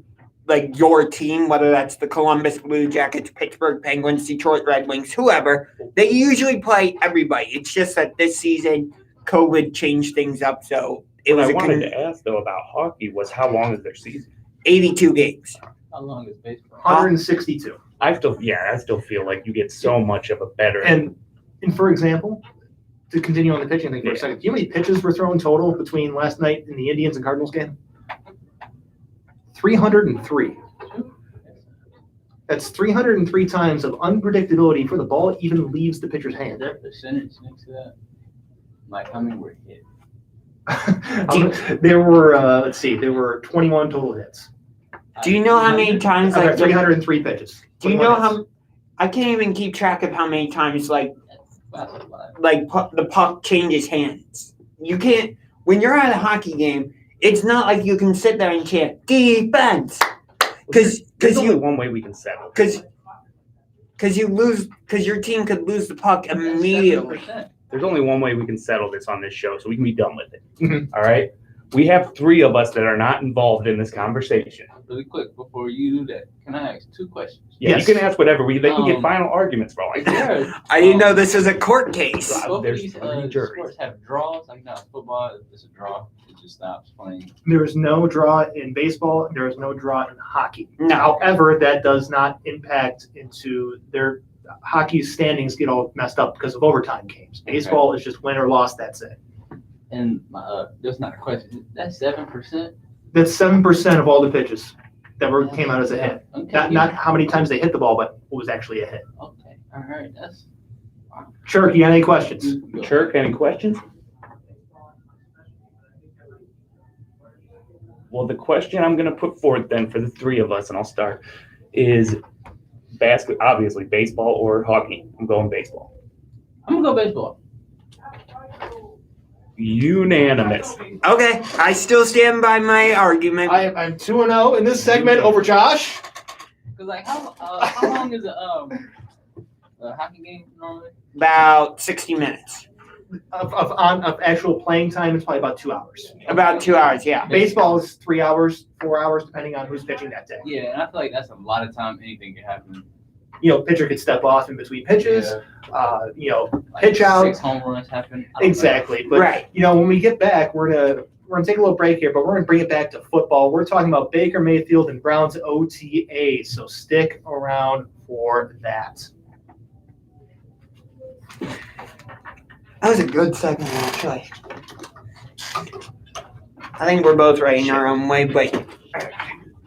like your team, whether that's the Columbus Blue Jackets, Pittsburgh Penguins, Detroit Red Wings, whoever, they usually play everybody. It's just that this season, COVID changed things up. So it What was I wanted to ask though about hockey was how long is their season? 82 games. How long is baseball? 162. I still feel like you get so much of a better. And for example, to continue on the pitching thing for a second, do you know how many pitches were thrown total between last night and the Indians and Cardinals game? 303. That's 303 times of unpredictability before the ball even leaves the pitcher's Is hand. there a percentage next to that? Like how many were hit? There were, there were 21 total hits. Do you know how many times like 303 pitches. do you 21 know hits. how I can't even keep track of how many times That's a lot. the puck changes hands. You can't when you're at a hockey game. It's not like you can sit there and chant defense There's because only you one way we can settle. because you lose because your team could lose the puck immediately. 7%. There's only one way we can settle this on this show, so we can be done with it. Mhm. All right. We have 3 of us that are not involved in this conversation. Really quick, before you do that, can I ask 2 questions? Yeah, Yes. you can ask whatever. They can get Um, final arguments for all I Is care. there I didn't know this was a court case. both There's of these 3 juries. sports have draws? Like, no, football, if it's a draw, it just stops playing. There is no draw in baseball. There is no draw in hockey. No. However, that does not impact into their hockey's standings get all messed up because of overtime games. Baseball is just win or loss. That's it. And that's not a question. That's 7%. That's 7% of all the pitches that came out as a hit. Okay. Not how many times they hit the ball, but what was actually a hit. Okay. All right. That's. Chirk, you got any questions? Chirk, any questions? Well, the question I'm going to put forth then for the 3 of us, and I'll start, is obviously baseball or hockey. I'm going baseball. I'm gonna go baseball. Unanimous. Okay, I still stand by my argument. I'm 2-0 in this segment over Josh. Cause like how long is a hockey game normally? About 60 minutes. Of actual playing time, it's probably about 2 hours. About 2 hours, yeah. Baseball is 3 hours, 4 hours, depending on who's pitching that day. Yeah, and I feel like that's a lot of time. Anything can happen. Pitcher could step off in between pitches. Yeah. Pitch out. 6 home runs happen. I don't Exactly. But Right. when we get back, we're gonna take a little break here, but we're gonna bring it back to football. We're talking about Baker Mayfield and Browns OTA. So stick around for that. That was a good segment, actually. I think we're both right in our own way, but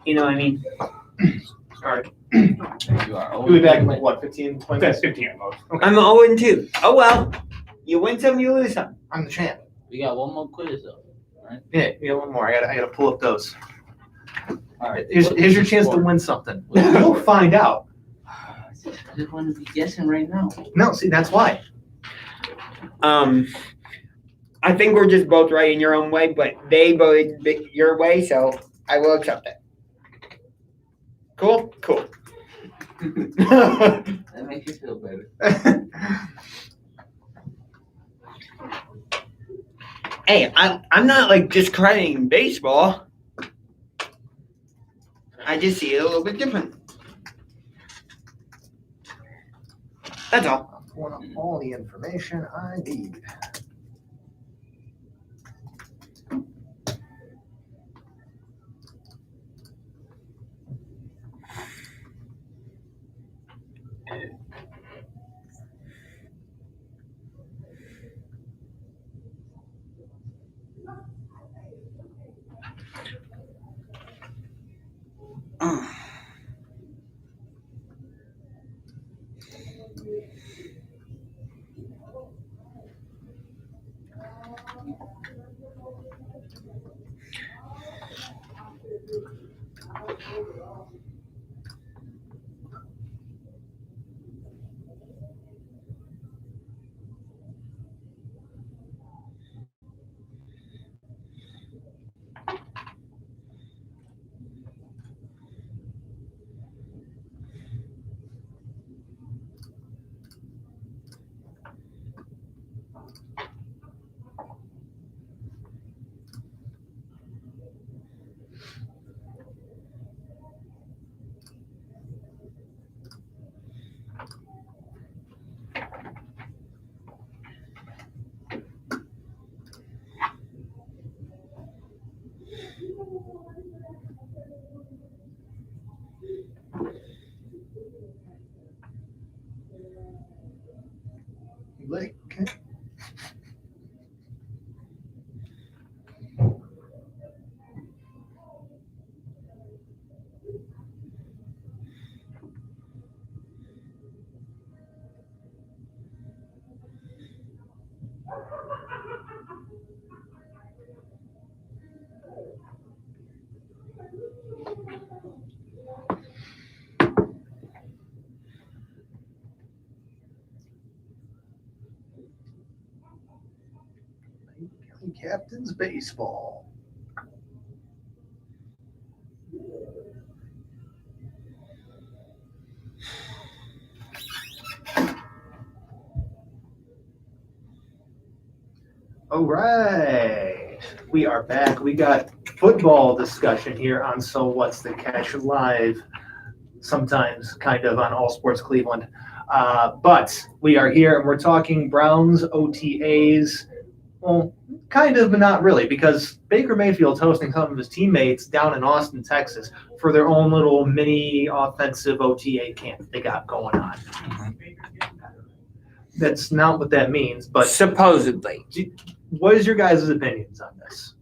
you know what I mean? All right. know. You are We'll be back in 15, 20 minutes? 15 at most. Okay. I'm 0-2. Oh well. You win some, you lose some. I'm the champ. We got one more quiz though. Yeah, one more. I gotta pull up those. All right. Here's your chance to win something. You'll find out. I just want to be guessing right now. No, see, that's why. I think we're just both right in your own way, but they voted your way, so I will accept it. Cool? Cool. That makes you feel better. Hey, I'm not like discrediting baseball. I just see it a little bit different. That's all. I'm pulling up all the information I need. Okay. Captain's baseball. All right. We are back. We got football discussion here on So What's the Catch Live, sometimes kind of on All Sports Cleveland. But we are here and we're talking Browns OTAs. Well, kind of, but not really, because Baker Mayfield's hosting some of his teammates down in Austin, Texas, for their own little mini offensive OTA camp they got going on. That's not what that means, but supposedly. what is your guys' opinions on this?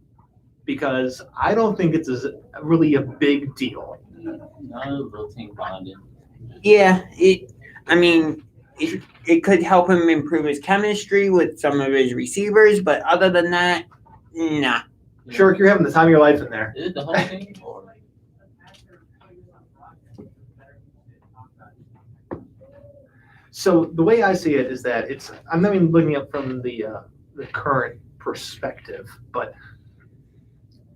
Because I don't think it's really a big deal. Not a real team bonding. Yeah, it could help him improve his chemistry with some of his receivers, but other than that, nah. Chirk, you're having the time of your life in there. Is it the whole team? Or? So the way I see it is that I'm not even looking at from the current perspective, but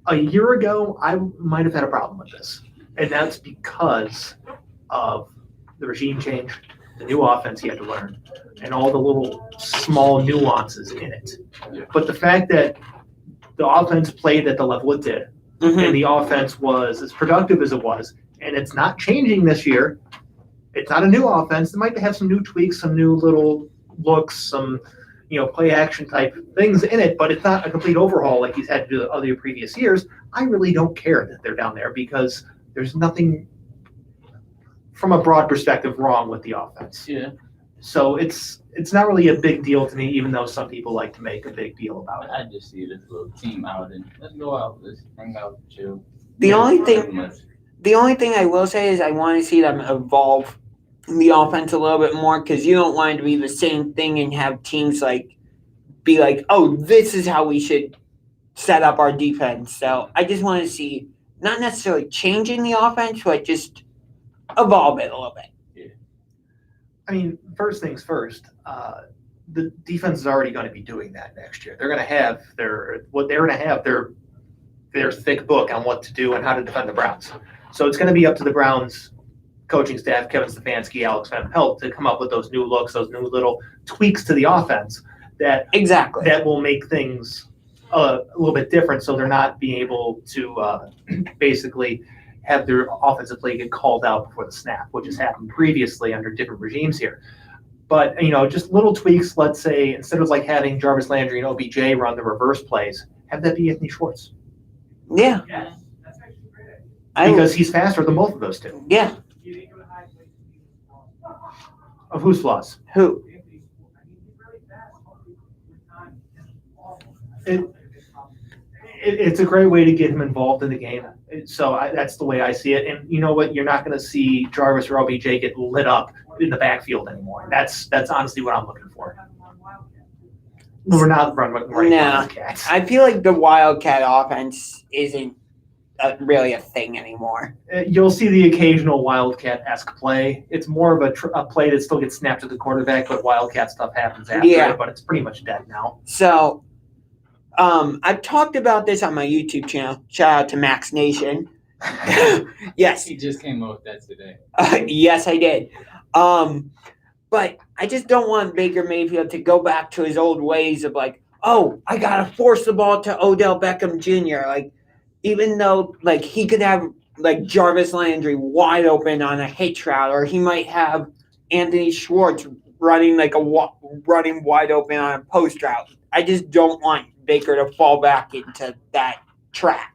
a year ago I might have had a problem with this, and that's because of the regime change, the new offense he had to learn, and all the little small nuances in it. Yeah. But the fact that the offense played at the level it did, and the offense was as productive as it was, and it's not changing this year. It's not a new offense. They might have some new tweaks, some new little looks, some play action type things in it, but it's not a complete overhaul like he's had to do the other previous years. I really don't care that they're down there because there's nothing from a broad perspective wrong with the offense. Yeah. So it's not really a big deal to me, even though some people like to make a big deal about it. I just see it as a little team outing. Let's go out. Let's hang out, chill. The only thing I will say is I want to see them evolve the offense a little bit more, because you don't want it to be the same thing and have teams be like, oh, this is how we should set up our defense. So I just want to see not necessarily changing the offense, but just evolve it a little bit. I mean, first things first, the defense is already going to be doing that next year. They're going to have their thick book on what to do and how to defend the Browns. So it's going to be up to the Browns coaching staff, Kevin Stefanski, Alex Van Pelt, to come up with those new looks, those new little tweaks to the offense that will make things a little bit different, so they're not being able to basically have their offensive play get called out before the snap, which has happened previously under different regimes here. But, just little tweaks. Let's say instead of having Jarvis Landry and OBJ run the reverse plays, have that be Anthony Schwartz. Yeah. Because he's faster than both of those two. Yeah. Of whose flaws? Who? It's a great way to get him involved in the game. So that's the way I see it. And you know what? You're not going to see Jarvis or OBJ get lit up in the backfield anymore. That's honestly what I'm looking for. We're not running Wildcats. I feel like the Wildcat offense isn't really a thing anymore. You'll see the occasional Wildcat-esque play. It's more of a play that still gets snapped to the quarterback, but Wildcat stuff happens after it, but it's pretty much dead now. So I've talked about this on my YouTube channel. Shout out to Max Nation. Yes. He just came up with that today. Yes, I did. But I just don't want Baker Mayfield to go back to his old ways of I got to force the ball to Odell Beckham Jr. Even though he could have Jarvis Landry wide open on a hitch route, or he might have Anthony Schwartz running running wide open on a post route. I just don't want Baker to fall back into that trap.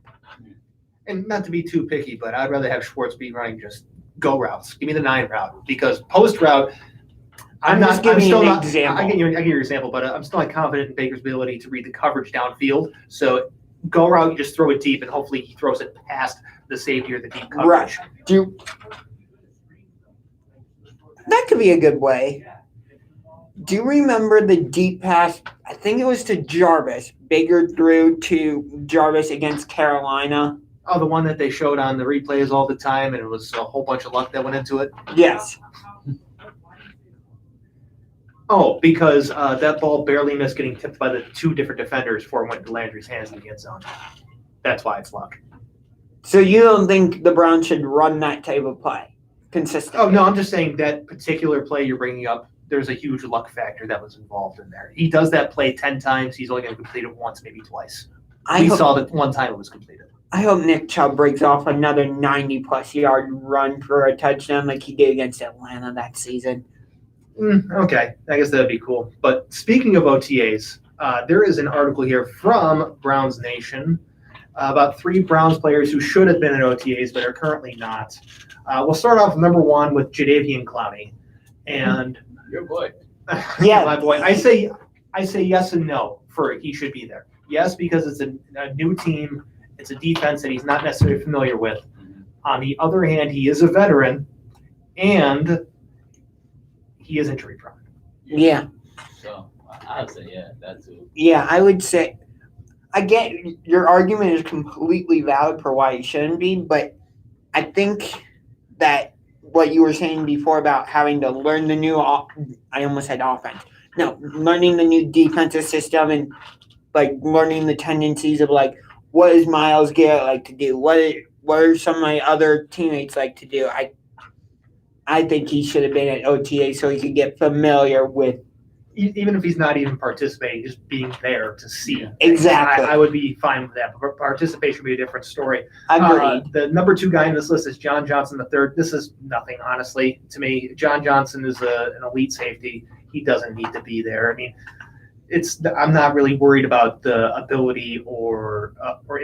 And not to be too picky, but I'd rather have Schwartz be running just go routes. Give me the 9 route, because post route, I get your example, but I'm still not confident in Baker's ability to read the coverage downfield. So go route, you just throw it deep, and hopefully he throws it past the safety or the deep coverage. Right. That could be a good way. Do you remember the deep pass? I think it was to Jarvis. Baker threw to Jarvis against Carolina. Oh, the one that they showed on the replays all the time, and it was a whole bunch of luck that went into it? Yes. Oh, because that ball barely missed getting tipped by the 2 different defenders before it went to Landry's hands in the end zone. That's why it's luck. So you don't think the Browns should run that type of play consistently? Oh, no, I'm just saying that particular play you're bringing up, there's a huge luck factor that was involved in there. He does that play 10 times. He's only going to complete it once, maybe twice. we saw that one time it was completed. I hope Nick Chubb breaks off another 90-plus yard run for a touchdown like he did against Atlanta that season. Okay, I guess that'd be cool. But speaking of OTAs, there is an article here from Browns Nation about 3 Browns players who should have been at OTAs but are currently not. We'll start off with number 1 with Jadeveon Clowney. And Your boy. Yeah. my boy, I say yes and no for he should be there. Yes, because it's a new team. It's a defense that he's not necessarily familiar with. On the other hand, he is a veteran, and he is injury prone. Yeah. So I'd say yeah, that too. Yeah, I would say I get your argument is completely valid for why it shouldn't be, but I think that what you were saying before about having to learn the new I almost said offense. No, learning the new defensive system and like learning the tendencies of like what does Myles Garrett like to do? What are some of my other teammates like to do? I think he should have been at OTA so he could get familiar with. Even if he's not even participating, just being there to see. Exactly. I would be fine with that. But participation would be a different story. Agreed. The number 2 guy in this list is John Johnson III. This is nothing, honestly, to me. John Johnson is an elite safety. He doesn't need to be there. I mean, I'm not really worried about the ability or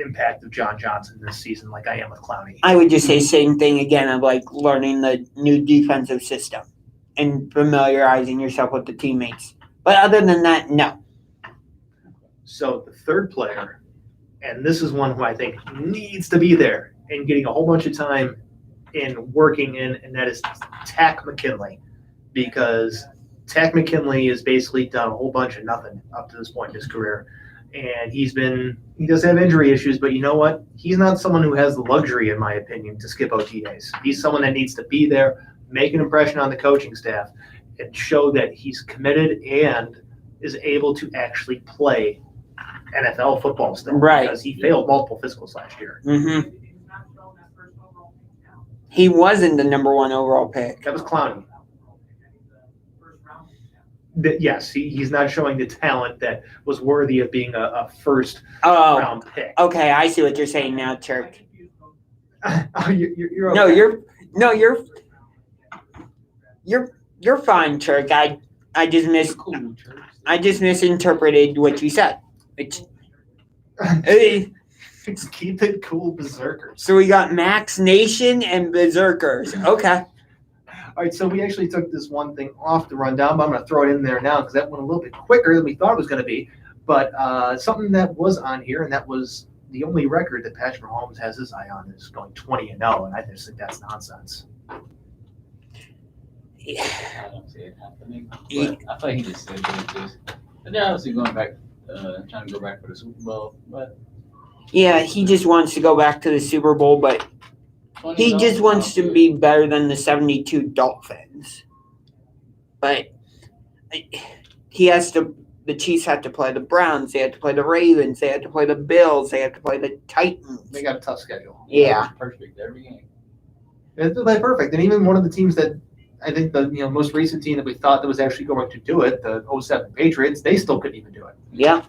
impact of John Johnson this season like I am with Clowney. I would just say same thing again of like learning the new defensive system and familiarizing yourself with the teammates. But other than that, no. So the 3rd player, and this is one who I think needs to be there and getting a whole bunch of time in working in, and that is Takk McKinley, because Takk McKinley has basically done a whole bunch of nothing up to this point in his career. And he does have injury issues, but you know what? He's not someone who has the luxury, in my opinion, to skip OTAs. He's someone that needs to be there, make an impression on the coaching staff, and show that he's committed and is able to actually play NFL football still. Right. Because he failed multiple physicals last year. Mm-hmm. He wasn't the number 1 overall pick. That was Clowney. Yes, he's not showing the talent that was worthy of being a first round pick. Okay, I see what you're saying now, Chirk. You're No, okay. you're fine, Chirk. I just misinterpreted what you said. Keep it cool, berserkers. So we got Max Nation and Berserkers. Okay. All right, so we actually took this one thing off the rundown, but I'm going to throw it in there now because that went a little bit quicker than we thought it was going to be. But something that was on here, and that was the only record that Patrick Mahomes has his eye on, is going 20-0, and I just think that's nonsense. Yeah. I don't see it happening. But I feel like he just said it. And they're obviously going back, trying to go back for the Super Bowl. But Yeah, he just wants to go back to the Super Bowl, but he just wants to be better than the 72 Dolphins. But he has to. The Chiefs have to play the Browns. They have to play the Ravens. They have to play the Bills. They have to play the Titans. They got a tough schedule. Yeah. Perfect every game. It's perfect. And even one of the teams that I think the most recent team that we thought that was actually going to do it, the 07 Patriots, they still couldn't even do it. Yeah.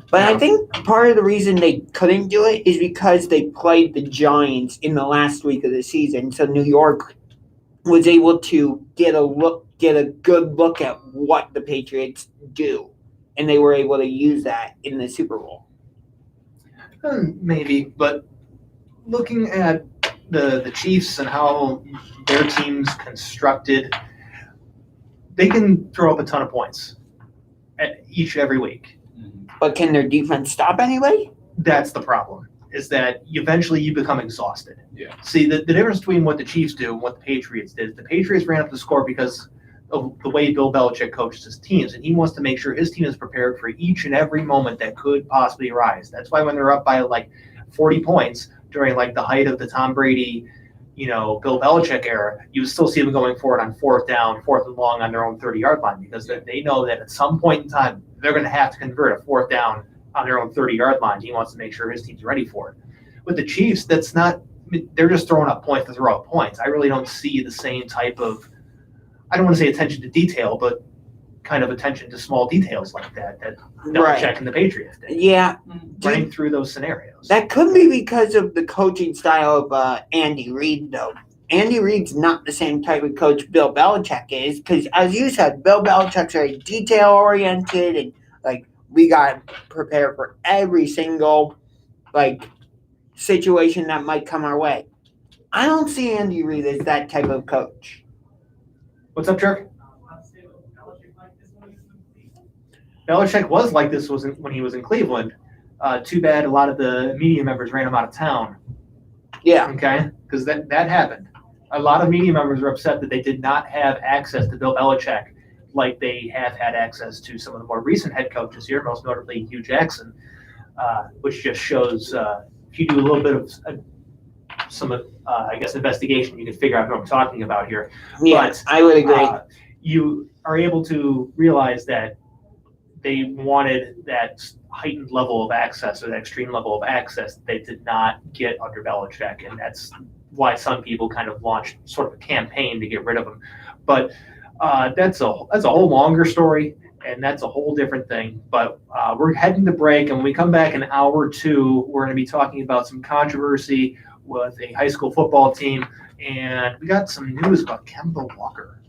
But I think part of the reason they couldn't do it is because they played the Giants in the last week of the season. So New York was able to get a good look at what the Patriots do. And they were able to use that in the Super Bowl. Maybe, but looking at the Chiefs and how their team's constructed, they can throw up a ton of points every week. But can their defense stop anybody? That's the problem, is that eventually you become exhausted. Yeah. See, the difference between what the Chiefs do and what the Patriots did, the Patriots ran up the score because of the way Bill Belichick coaches his teams, and he wants to make sure his team is prepared for each and every moment that could possibly arise. That's why when they're up by like 40 points during like the height of the Tom Brady, Bill Belichick era, you would still see them going forward on 4th down, 4th and long on their own 30-yard line, because they know that at some point in time they're going to have to convert a 4th down on their own 30-yard line. He wants to make sure his team's ready for it. With the Chiefs, that's not. They're just throwing up points to throw up points. I really don't see the same type of, I don't want to say attention to detail, but kind of attention to small details like that Right. Belichick and the Patriots did. Yeah, Running through those scenarios. that could be because of the coaching style of Andy Reid, though. Andy Reid's not the same type of coach Bill Belichick is, because as you said, Bill Belichick's very detail oriented, and like we got prepared for every single like situation that might come our way. I don't see Andy Reid as that type of coach. What's up, Chirk? Belichick was like this when he was in Cleveland. Too bad a lot of the media members ran him out of town. Yeah, Okay, because that happened. A lot of media members were upset that they did not have access to Bill Belichick like they have had access to some of the more recent head coaches here, most notably Hugh Jackson, which just shows if you do a little bit of I guess, investigation, you can figure out who I'm talking about here. yeah, But, I would agree. You are able to realize that they wanted that heightened level of access or that extreme level of access that they did not get under Belichick, and that's why some people kind of launched sort of a campaign to get rid of him. But that's a whole longer story, and that's a whole different thing. But we're heading to break, and when we come back in hour 2, we're going to be talking about some controversy with a high school football team, and we got some news about Kemba Walker.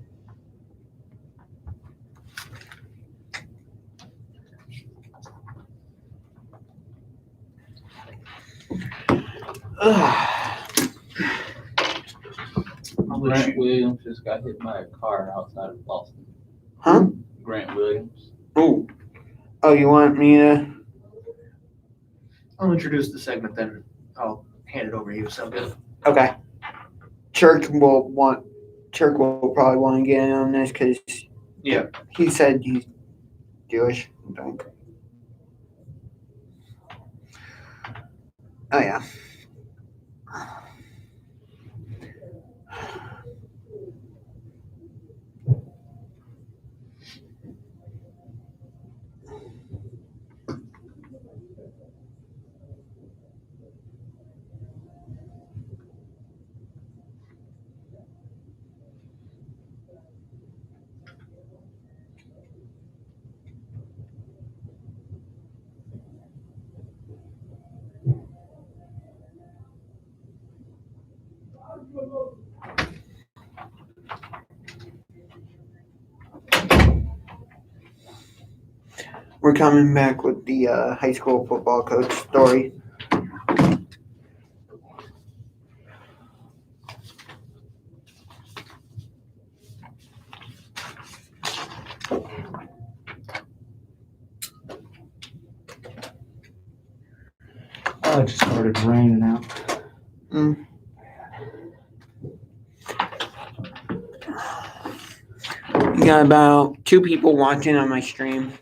Grant Williams just got hit by a car outside of Boston. Huh? Grant Williams. Oh, you want me to? I'll introduce the segment, then I'll hand it over to you. So good. Okay. Chirk will probably want to get in on this because Yeah. he said he's Jewish. I think. Oh yeah. We're coming back with the high school football coach story. Oh, it just started raining out. We got about 2 people watching on my stream.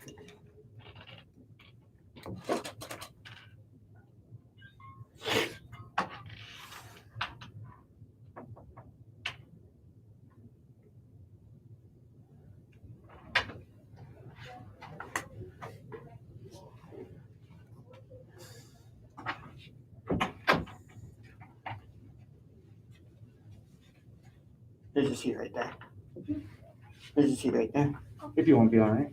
There's a seat right there. There's a seat right there. If you want to be on it.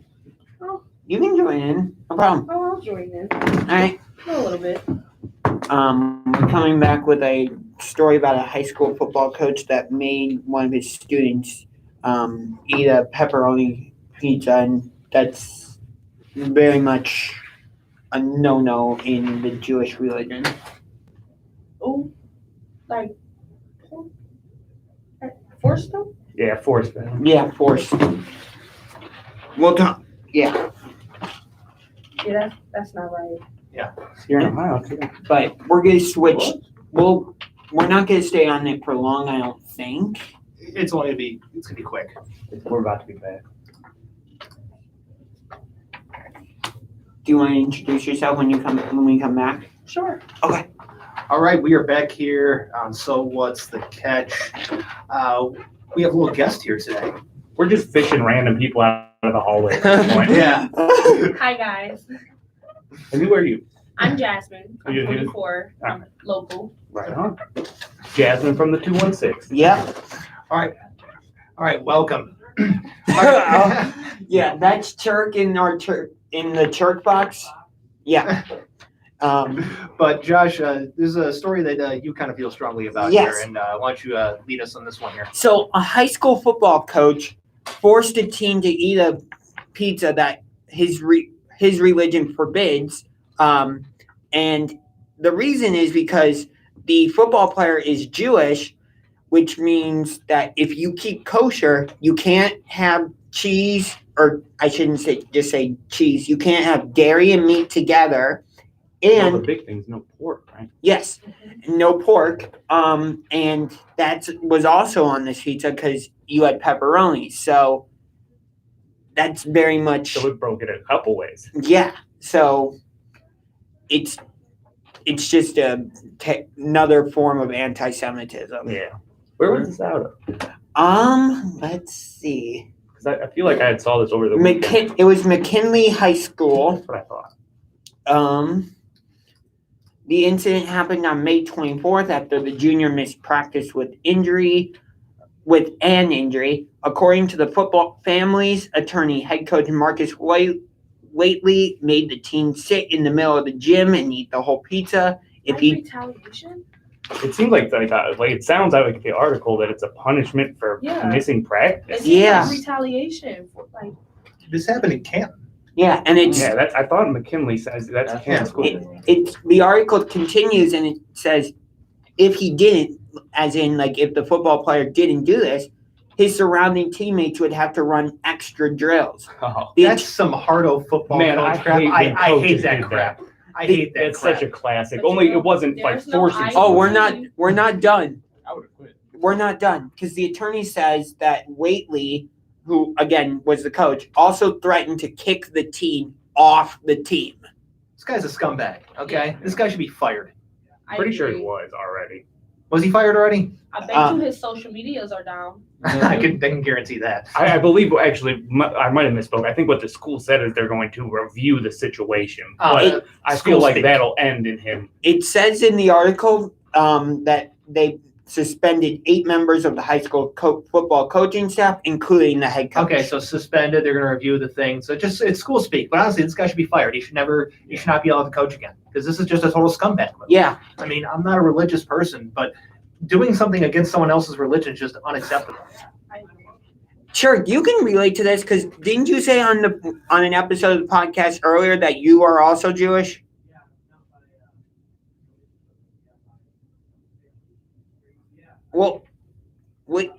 You can join in. No problem. Oh, I'll join in. All right. A little bit. We're coming back with a story about a high school football coach that made one of his students eat a pepperoni pizza, and that's very much a no-no in the Jewish religion. Oh, like, forced them? Yeah, force fed. Yeah, forced. We'll talk. Yeah, Yeah, that's not right. You're in Ohio, too. but we're gonna switch. We're not gonna stay on it for long, I don't think. It's gonna be quick. We're about to be back. Do you want to introduce yourself when we come back? Sure. Okay. All right, we are back here on So What's the Catch? We have a little guest here today. We're just fishing random people out of the hallway at this point. Yeah. Hi, guys. And who are you? I'm Jasmine. I'm You- 24. I'm local. Right on. Jasmine from the 216. Yep. All right, welcome. All right. Yeah, that's Chirk in the Chirk box. Yeah. But Josh, there's a story that you kind of feel strongly about Yes. here, and why don't you lead us on this one here? So a high school football coach forced a team to eat a pizza that his religion forbids, and the reason is because the football player is Jewish, which means that if you keep kosher, you can't have cheese, or I shouldn't say cheese. You can't have dairy and meat together. Well, the And big thing is no pork, right? yes, no pork. And that was also on this pizza because you had pepperoni. So that's very much So it broke it a couple ways. yeah. So it's just another form of anti-Semitism. Yeah. Where was this out of? Let's see. Because I feel like I had saw this over the weekend. It was McKinley High School. That's what I thought. The incident happened on May 24th after the junior missed practice with an injury. According to the football family's attorney, head coach Marcus Waitley made the team sit in the middle of the gym and eat the whole pizza. Retaliation? It seems like it sounds like the article that it's a punishment for missing practice. It's Yeah. retaliation for like. This happened in Canton. Yeah, and it's Yeah, I thought McKinley says that's Kansas school. It's the article continues and it says if he didn't, as in like if the football player didn't do this, his surrounding teammates would have to run extra drills. Oh, That's some hardo football man, coach I crap. hate when I hate coaches that do crap. I hate that it's crap. such a classic. But Only you know, it wasn't like there's no forcing. ice. Oh, we're not done. I would have quit. We're not done because the attorney says that Waitley, who again was the coach, also threatened to kick the team off the team. This guy's a scumbag. Okay, this guy should be fired. I Pretty sure agree. it was already. Was he fired already? I bet you his social medias are down. I can guarantee that. I believe actually I might have misspoke. I think what the school said is they're going to review the situation, but I feel like that'll end in him. It says in the article that they suspended 8 members of the high school football coaching staff, including the head coach. Okay, so suspended. They're going to review the thing. So it's school speak. But honestly, this guy should be fired. He should not be allowed to coach again because this is just a total scumbag move. Yeah. I mean, I'm not a religious person, but doing something against someone else's religion is just unacceptable. Sure, you can relate to this because didn't you say on an episode of the podcast earlier that you are also Jewish? Well, what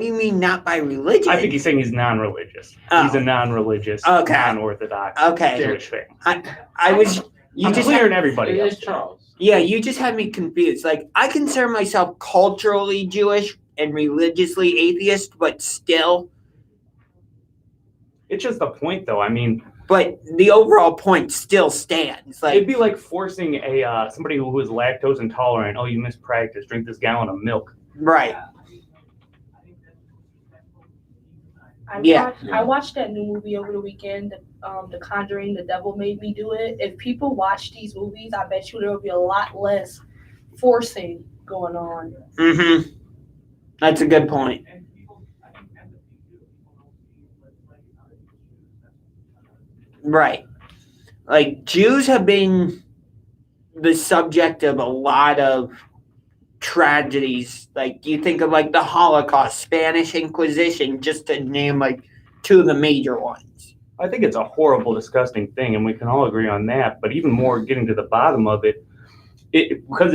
do you mean not by religion? I think he's saying he's non-religious. Oh. He's a non-religious, Okay. non-orthodox Okay. Jewish thing. I was you I'm just clearing had, everybody It else. is Charles. yeah, you just had me confused. Like I consider myself culturally Jewish and religiously atheist, but still It's just the point, though. I mean, but the overall point still stands. Like it'd be like forcing somebody who is lactose intolerant. Oh, you missed practice. Drink this gallon of milk. right. I watched that new movie over the weekend, The Conjuring, The Devil Made Me Do It. If people watch these movies, I bet you there will be a lot less forcing going on. Mm-hmm. That's a good point. Right. Like Jews have been the subject of a lot of tragedies. Like you think of like the Holocaust, Spanish Inquisition, just to name like 2 of the major ones. I think it's a horrible, disgusting thing, and we can all agree on that. But even more, getting to the bottom of it, because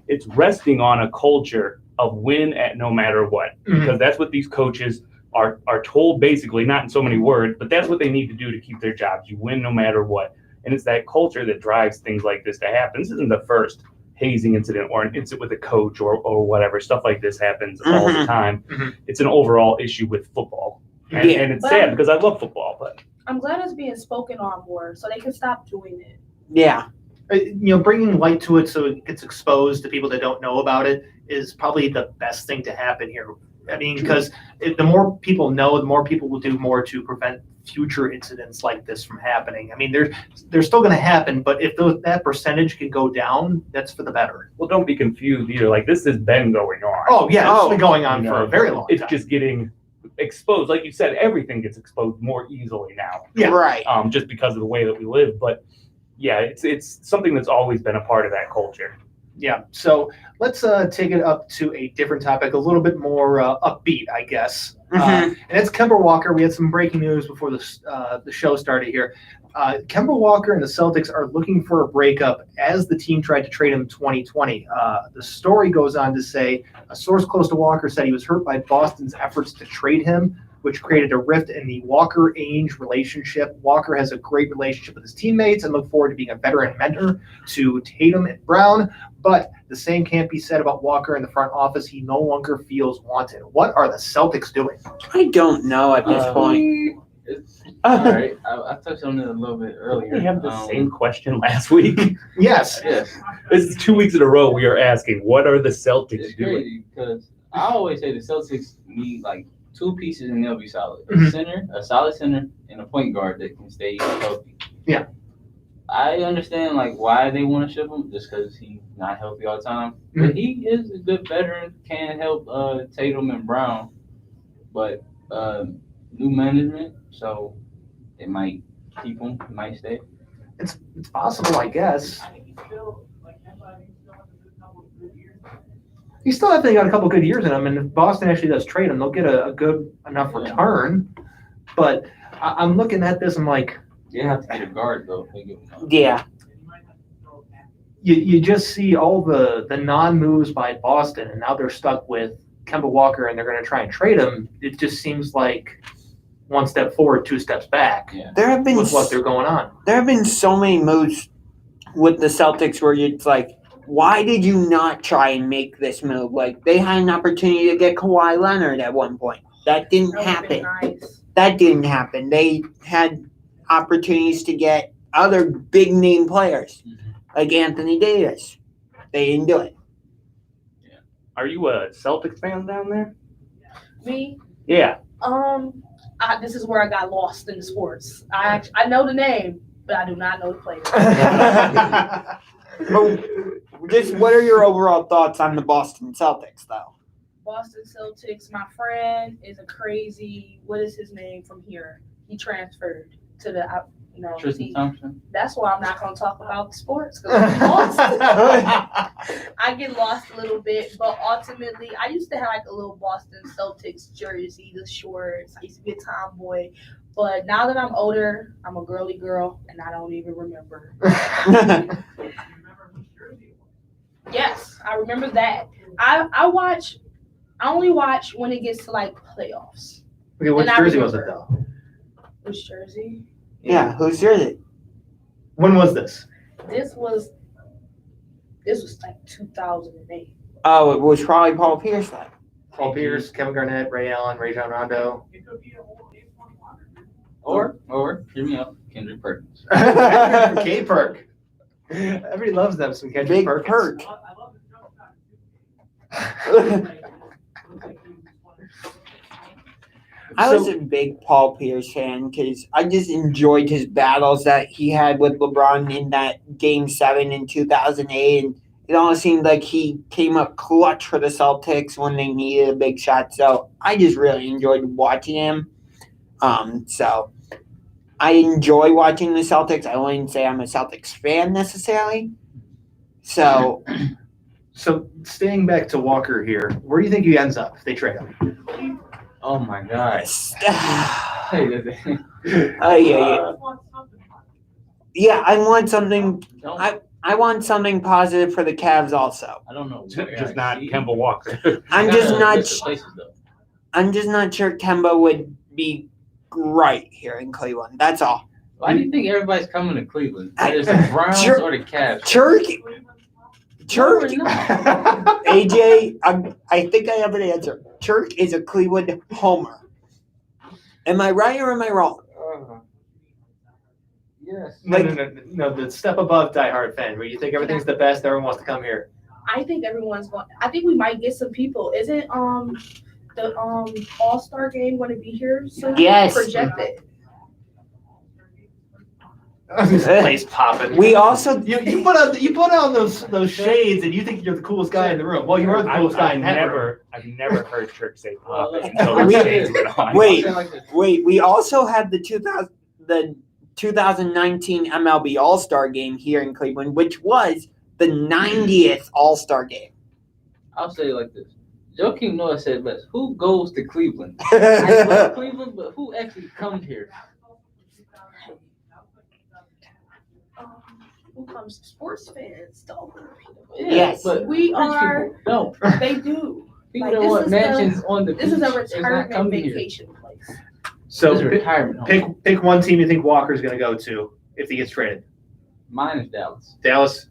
it's resting on a culture of win at no matter what. Mhm. Because that's what these coaches are told, basically, not in so many words, but that's what they need to do to keep their jobs. You win no matter what. And it's that culture that drives things like this to happen. This isn't the first hazing incident or an incident with a coach or whatever. Stuff like this happens all the time. Mhm. It's an overall issue with football. And, Yeah. and it's But sad because I love football, but I'm glad it's being spoken on more so they can stop doing it. Yeah. Bringing light to it so it gets exposed to people that don't know about it is probably the best thing to happen here. I mean, because the more people know, the more people will do more to prevent future incidents like this from happening. I mean, they're still going to happen, but if that percentage can go down, that's for the better. well, don't be confused either. Like this has been going on. Oh yeah, it's been going on You for know, a very long It's time. just getting exposed. Like you said, everything gets exposed more easily now. Yeah. Right. Just because of the way that we live. But yeah, it's something that's always been a part of that culture. Yeah. So let's take it up to a different topic, a little bit more upbeat, I guess. And it's Kemba Walker. We had some breaking news before the show started here. Kemba Walker and the Celtics are looking for a breakup as the team tried to trade him in 2020. The story goes on to say a source close to Walker said he was hurt by Boston's efforts to trade him, which created a rift in the Walker-Ainge relationship. Walker has a great relationship with his teammates and look forward to being a veteran mentor to Tatum and Brown. But the same can't be said about Walker in the front office. He no longer feels wanted. What are the Celtics doing? I don't know at this point. All right, I touched on it a little bit earlier. We have the same question last week. Yes. Yes, This is 2 weeks in a row we are asking, what are the Celtics it's doing? crazy because I always say the Celtics need like two pieces and they'll be solid. A Mhm. center, a solid center, and a point guard that can stay healthy. Yeah. I understand like why they want to ship him, just because he's not healthy all the time. But he is a good veteran, can help Tatum and Brown. But new management, so it might keep him, it might stay. It's possible, I guess. He still, I think, got a couple good years in him, and if Boston actually does trade him, they'll get a good enough return. But I'm looking at this, I'm like, They have to get a guard though. They give him Yeah. you just see all the non-moves by Boston, and now they're stuck with Kemba Walker, and they're going to try and trade him. It just seems like one step forward, two steps back There have been with what they're going on. there have been so many moves with the Celtics where it's like, why did you not try and make this move? Like they had an opportunity to get Kawhi Leonard at one point. That didn't That would've been happen. nice. That didn't happen. They had opportunities to get other big name players like Anthony Davis. They didn't do it. Are you a Celtics fan down there? Me, Yeah. this is where I got lost in the sports. I know the name, but I do not know the player. Well, just what are your overall thoughts on the Boston Celtics, though? Boston Celtics, my friend is a crazy, what is his name from here? He transferred to the, Tristan team. Thompson. That's why I'm not going to talk about the sports, because I'm lost. I get lost a little bit, but ultimately, I used to have like a little Boston Celtics jersey, the shorts. I used to be a tomboy. But now that I'm older, I'm a girly girl, and I don't even remember. Yes, I remember that. I only watch when it gets to like playoffs. Okay, which And I jersey was it, remember. though? Which jersey? Yeah, whose jersey? When was this? This was like 2008. Oh, it was probably Paul Pierce then. Paul Pierce, Kevin Garnett, Ray Allen, Rajon Rondo. Or hear me out, Kendrick Perkins. K-Perk. Everybody loves them, some Kendrick Big Perkins. Perk. I was a big Paul Pierce fan because I just enjoyed his battles that he had with LeBron in that Game 7 in 2008. And it almost seemed like he came up clutch for the Celtics when they needed a big shot. So I just really enjoyed watching him. So I enjoy watching the Celtics. I wouldn't say I'm a Celtics fan necessarily. So staying back to Walker here, where do you think he ends up if they trade him? Oh my God. Yeah, I want something. Don't- I want something positive for the Cavs also. I don't know. Just not Kemba Walker. I'm I just gotta not. list the places, though. I'm just not sure Kemba would be right here in Cleveland. That's all. Why do you think everybody's coming to Cleveland? I- Whether it's the Browns Chirk- or the Cavs. Chirk, No, AJ. I think I have an answer. Chirk is a Cleveland homer. Am I right or am I wrong? Yes. No, the step above diehard fan, where you think everything's the best, everyone wants to come here. I think everyone's going. I think we might get some people. Isn't the All-Star game going to be here soon? Yes. Projected. This place popping. We also You put on those shades and you think you're the coolest guy in the room. Well, you are the coolest guy in that room. I've never heard Chirk say Well, popping until the we- shades went on. Wait. I'll say it like this. wait. We also had the 2019 MLB All-Star Game here in Cleveland, which was the 90th All-Star Game. I'll say it like this. Joakim Noah said best. Who goes to Cleveland? I love Cleveland, but who actually comes here? Who comes to sports fans? Don't. Yes. but We rich are- people don't. They do. People Like, that this want is mansions on the beach. This is a not retirement coming here. vacation place. This So is a retirement home. pick one team you think Walker's going to go to if he gets traded. Mine is Dallas. Dallas.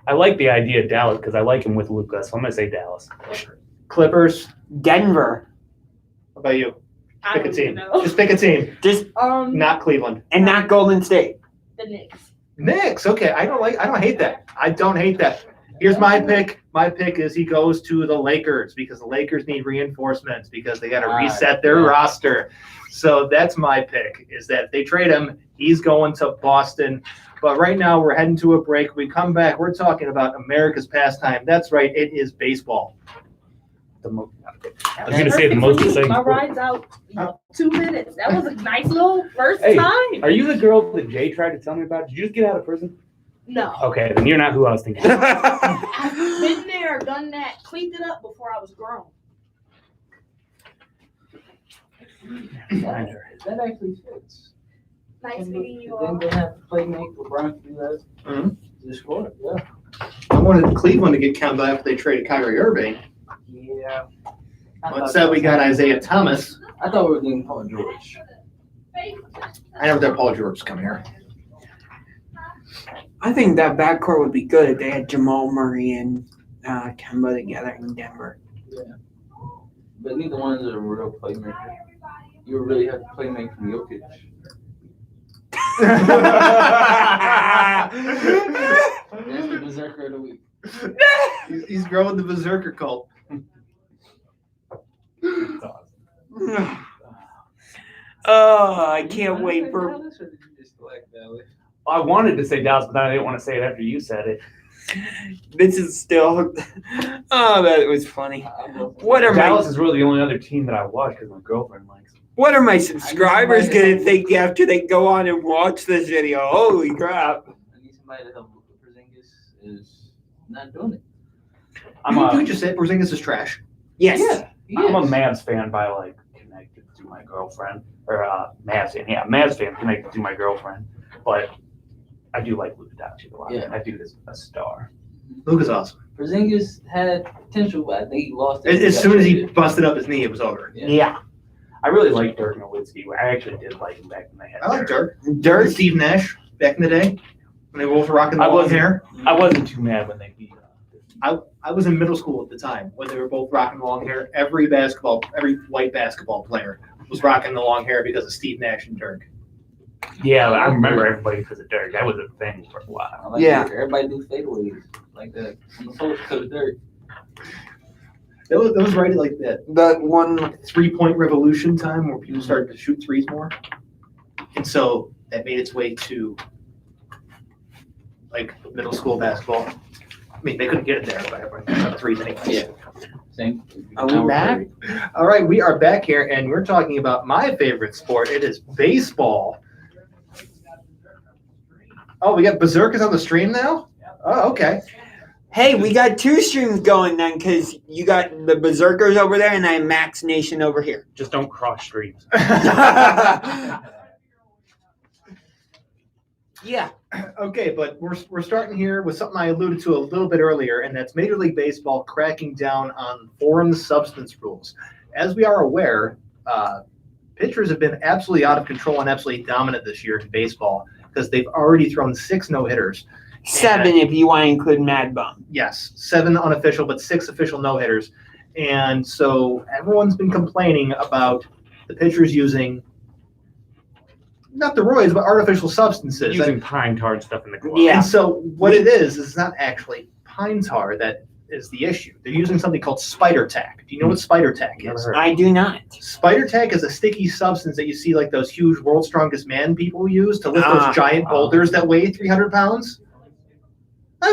I like the idea of Dallas because I like him with Luka, so I'm gonna say Dallas. Clippers. Denver, How about you? I Pick a don't team. even know. Just pick a team. just Not Cleveland. and not Golden State. The Knicks. Knicks. Okay, I don't hate that. I don't hate that. Here's my pick. My pick is he goes to the Lakers because the Lakers need reinforcements because they got to reset their roster. So that's my pick is that if they trade him, he's going to Boston. But right now we're heading to a break. We come back. We're talking about America's pastime. That's right. It is baseball. I was gonna say the most exciting My sport. ride's out. 2 minutes. That was a nice little first Hey, time. Are you the girl that Jay tried to tell me about? Did you just get out of prison? No. Okay, then you're not who I was thinking. I've been there, done that, cleaned it up before I was grown. That actually fits. Nice meeting you Then all. they have to play make LeBron to do that. Mhm. Just score. Yeah. I wanted Cleveland to get counted after they traded Kyrie Irving. Yeah. But instead we got Isaiah Thomas. I thought we were getting Paul George. I never thought Paul George was coming here. I think that backcourt would be good if they had Jamal Murray and Kemba together in Denver. But neither one is a real playmaker. You would really have to play make from Jokic. That's the berserker of the week. He's growing the berserker cult. Oh, I can't wait for. Dallas, or did you just select Dallas? I wanted to say Dallas, but then I didn't want to say it after you said it. This is still. Oh, that was funny. What are Dallas my is really the only other team that I watch because my girlfriend likes them. What are my subscribers I need gonna think after they go on and watch this video? Holy crap! I need somebody to help Luka Porzingis is not doing it. You just said Porzingis is trash. Yes. I'm a Mavs fan by like connected to my girlfriend, or Mavs fan. Yeah, Mavs fan connected to my girlfriend, but I do like Luka Doncic a lot. Yeah. That dude is a star. Luka's awesome. Porzingis had potential, but I think he lost it. As soon as he busted up his knee, it was over. Yeah. I really like Dirk Nowitzki. I actually did like him back when they had. I like Dirk. Dirk. Steve Nash back in the day when they were both rocking the I long wasn't- hair. I wasn't too mad when they beat. I was in middle school at the time when they were both rocking the long hair. Every white basketball player was rocking the long hair because of Steve Nash and Dirk. Yeah, I remember everybody because of Dirk. That was a thing for a I while. like Yeah. Dirk. Everybody do fadeaways like that. I'm supposed to Dirk. That was right at like that The one. 3-point revolution time where people started to shoot threes more. And so that made its way to like middle school basketball. I mean, they couldn't get it there, but everyone shot threes anyways. Yeah. Same. Are we back? All right, we are back here, and we're talking about my favorite sport. It is baseball. Oh, we got Berserkers on the stream now? Oh, okay. Hey, we got two streams going then, because you got the Berserkers over there, and I have Max Nation over here. Just don't cross streams. Yeah. Okay, but we're starting here with something I alluded to a little bit earlier, and that's Major League Baseball cracking down on foreign substance rules. As we are aware, pitchers have been absolutely out of control and absolutely dominant this year in baseball because they've already thrown 6 no-hitters. 7 if you want to include Mad Bum. Yes, 7 unofficial, but 6 official no-hitters. And so everyone's been complaining about the pitchers using not the roids, but artificial substances. Using pine tar and stuff in the glove. Yeah. And so what it is not actually pine tar that is the issue. They're using something called spider tack. Do you know what spider tack Never is? heard. I do not. Spider tack is a sticky substance that you see like those huge World's Strongest Man people use to lift those giant boulders that weigh 300 pounds.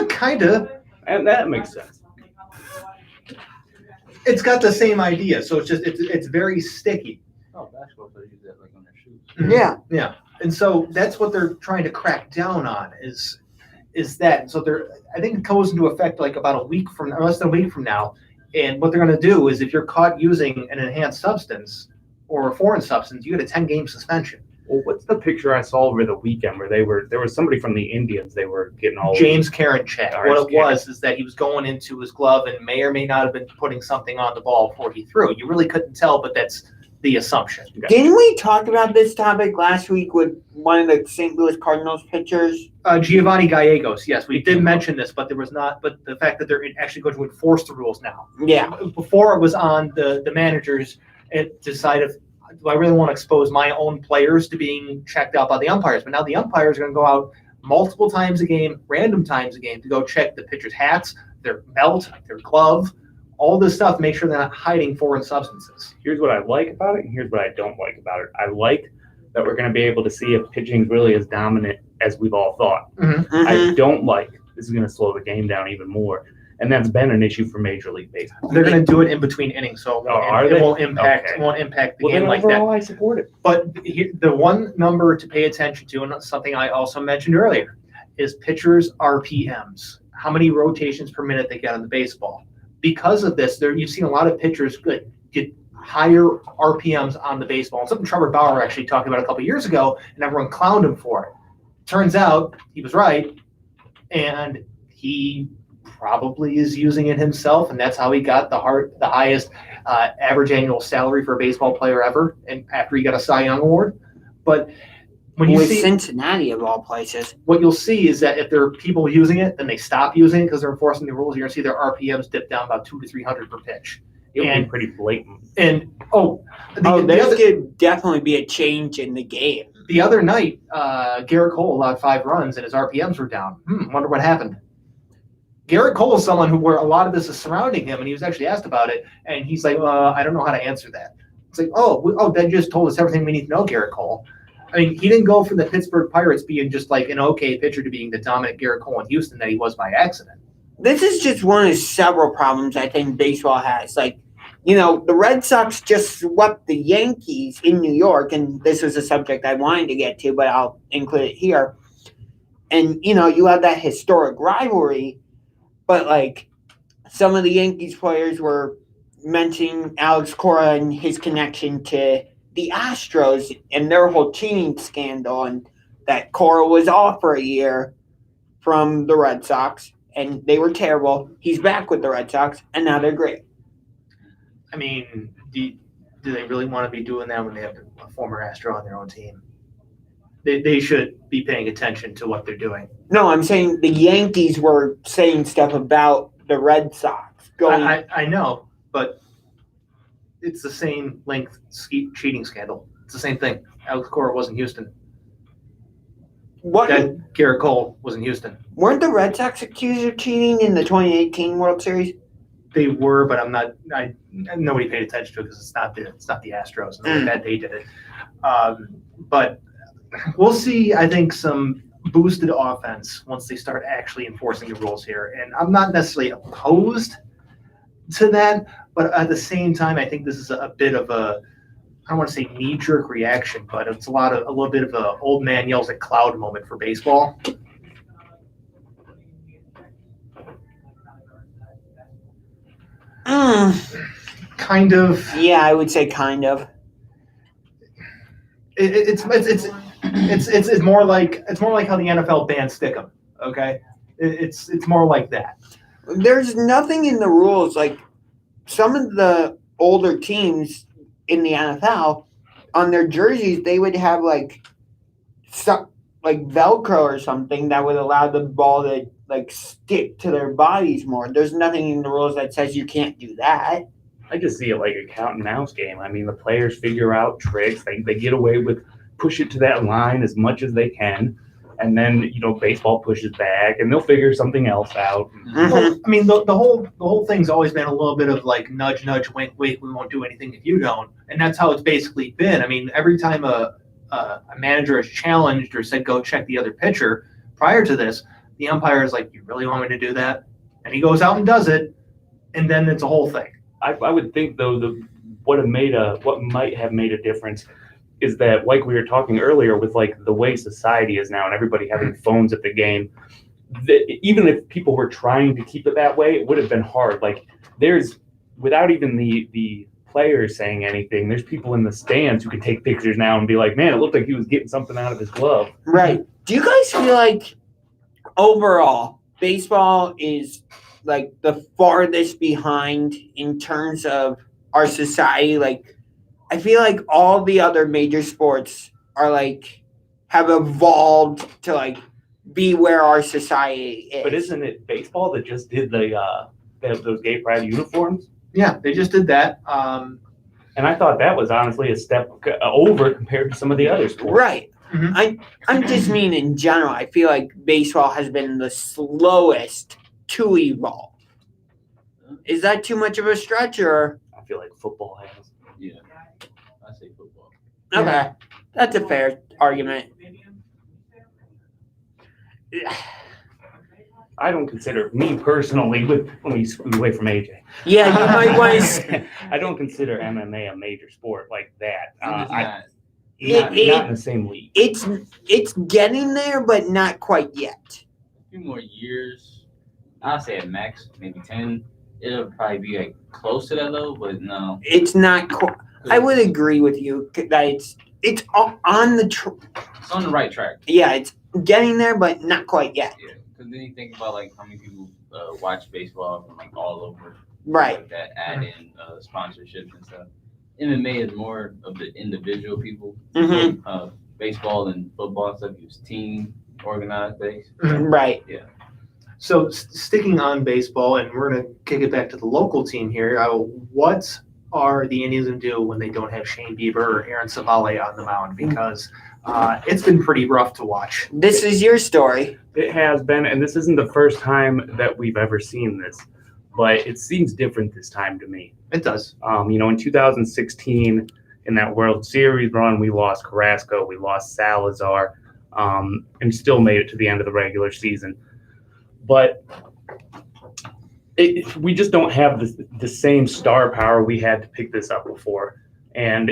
Kind of. And that makes sense. It's got the same idea. So it's very sticky. Oh, basketball players use that like on their shoes. Yeah. Yeah. And so that's what they're trying to crack down on is that. So I think it goes into effect like about a week from or less than a week from now. And what they're going to do is if you're caught using an enhanced substance or a foreign substance, you get a 10-game suspension. Well, what's the picture I saw over the weekend where there was somebody from the Indians, they were getting all James Karinchak. All right, What it was is that he was going into his glove and may or may not have been putting something on the ball before he threw. You really couldn't tell, but that's the assumption. Didn't we talk about this topic last week with one of the St. Louis Cardinals pitchers? Giovanni Gallegos, yes, we did mention this, but there was not. But the fact that they're actually going to enforce the rules now. Yeah. Before it was on the managers to decide if do I really want to expose my own players to being checked out by the umpires. But now the umpires are going to go out multiple times a game, random times a game, to go check the pitcher's hats, their belt, their glove, all this stuff, make sure they're not hiding foreign substances. Here's what I like about it, and here's what I don't like about it. I like that we're going to be able to see if pitching really as dominant as we've all thought. I don't like this is going to slow the game down even more, and that's been an issue for Major League Baseball. They're going to do it in between innings, so it won't impact Okay. it won't impact the Well, game then like overall, that. I support it. But the one number to pay attention to, and something I also mentioned earlier, is pitchers' RPMs. How many rotations per minute they get on the baseball. Because of this, you've seen a lot of pitchers get higher RPMs on the baseball. And something Trevor Bauer actually talked about a couple years ago, and everyone clowned him for it. Turns out he was right, and he probably is using it himself, and that's how he got the highest average annual salary for a baseball player ever, and after he got a Cy Young award. But when you With see Cincinnati of all places. what you'll see is that if there are people using it, then they stop using it because they're enforcing the rules. You're going to see their RPMs dip down about 200 to 300 per pitch. It would be And- pretty blatant. And There could definitely be a change in the game. the other night, Garrett Cole allowed 5 runs and his RPMs were down. Wonder what happened. Garrett Cole is someone where a lot of this is surrounding him, and he was actually asked about it, and he's like, I don't know how to answer that. It's like, that just told us everything we need to know, Garrett Cole. I mean, he didn't go from the Pittsburgh Pirates being just like an okay pitcher to being the dominant Garrett Cole in Houston that he was by accident. This is just one of several problems I think baseball has. Like, the Red Sox just swept the Yankees in New York, and this was a subject I wanted to get to, but I'll include it here. And, you have that historic rivalry, but, like, some of the Yankees players were mentioning Alex Cora and his connection to the Astros and their whole cheating scandal, and that Cora was off for a year from the Red Sox, and they were terrible. He's back with the Red Sox, and now they're great. I mean, do they really want to be doing that when they have a former Astro on their own team? They should be paying attention to what they're doing. No, I'm saying the Yankees were saying stuff about the Red Sox. I know, but it's the same length cheating scandal. It's the same thing. Alex Cora was in Houston. That Garrett Cole was in Houston. Weren't the Red Sox accused of cheating in the 2018 World Series? They were, but nobody paid attention to it because it's not the Astros. And that they did it. But we'll see, I think, some boosted offense once they start actually enforcing the rules here. And I'm not necessarily opposed to that, but at the same time, I think this is a bit of a, I don't want to say knee-jerk reaction, but it's a little bit of a old man yells at cloud moment for baseball. Kind of. Yeah, I would say kind of. It's more like how the NFL banned Stickum. Okay, it's more like that. There's nothing in the rules like some of the older teams in the NFL on their jerseys they would have like Velcro or something that would allow the ball to like stick to their bodies more. There's nothing in the rules that says you can't do that. I just see it like a cat and mouse game. I mean, the players figure out tricks. They get away with push it to that line as much as they can. and then baseball pushes back, and they'll figure something else out. Well, I mean, the whole thing's always been a little bit of like nudge, nudge, wink, wink. We won't do anything if you don't, and that's how it's basically been. I mean, every time a manager is challenged or said go check the other pitcher prior to this, the umpire is like, "You really want me to do that?" And he goes out and does it, and then it's a whole thing. I would think though what might have made a difference is that, like we were talking earlier, with like the way society is now and everybody having phones at the game, that even if people were trying to keep it that way, it would have been hard. Like there's, without even the players saying anything, there's people in the stands who can take pictures now and be like, man, it looked like he was getting something out of his glove. Right. Do you guys feel like overall baseball is like the farthest behind in terms of our society? Like, I feel like all the other major sports are like have evolved to like be where our society is. But isn't it baseball that just did those gay pride uniforms? Yeah, they just did that. And I thought that was honestly a step over compared to some of the other sports. Right. Mhm. I'm just mean in general. I feel like baseball has been the slowest to evolve. Is that too much of a stretch, or? I feel like football has. Yeah, I say football. Okay, that's a fair argument. I don't consider, me personally, let me scoot away from AJ. Yeah, you might want to. I don't consider MMA a major sport like that. It's not. Not in the same league. It's getting there, but not quite yet. A few more years. I'll say at max, maybe 10. It'll probably be like close to that level, but no. It's not. I would agree with you that it's on the. It's on the right track. Yeah, it's getting there, but not quite yet. Yeah, because then you think about like how many people watch baseball from like all over. Right. Like that add in sponsorships and stuff. MMA is more of the individual people. Mm-hmm. Baseball and football and stuff is team organized based. Right. So sticking on baseball, and we're going to kick it back to the local team here. What are the Indians going to do when they don't have Shane Bieber or Aaron Savale on the mound? Because it's been pretty rough to watch. This is your story. It has been, and this isn't the first time that we've ever seen this, but it seems different this time to me. It does. In 2016, in that World Series run, we lost Carrasco, we lost Salazar, and still made it to the end of the regular season. But we just don't have the same star power we had to pick this up before. And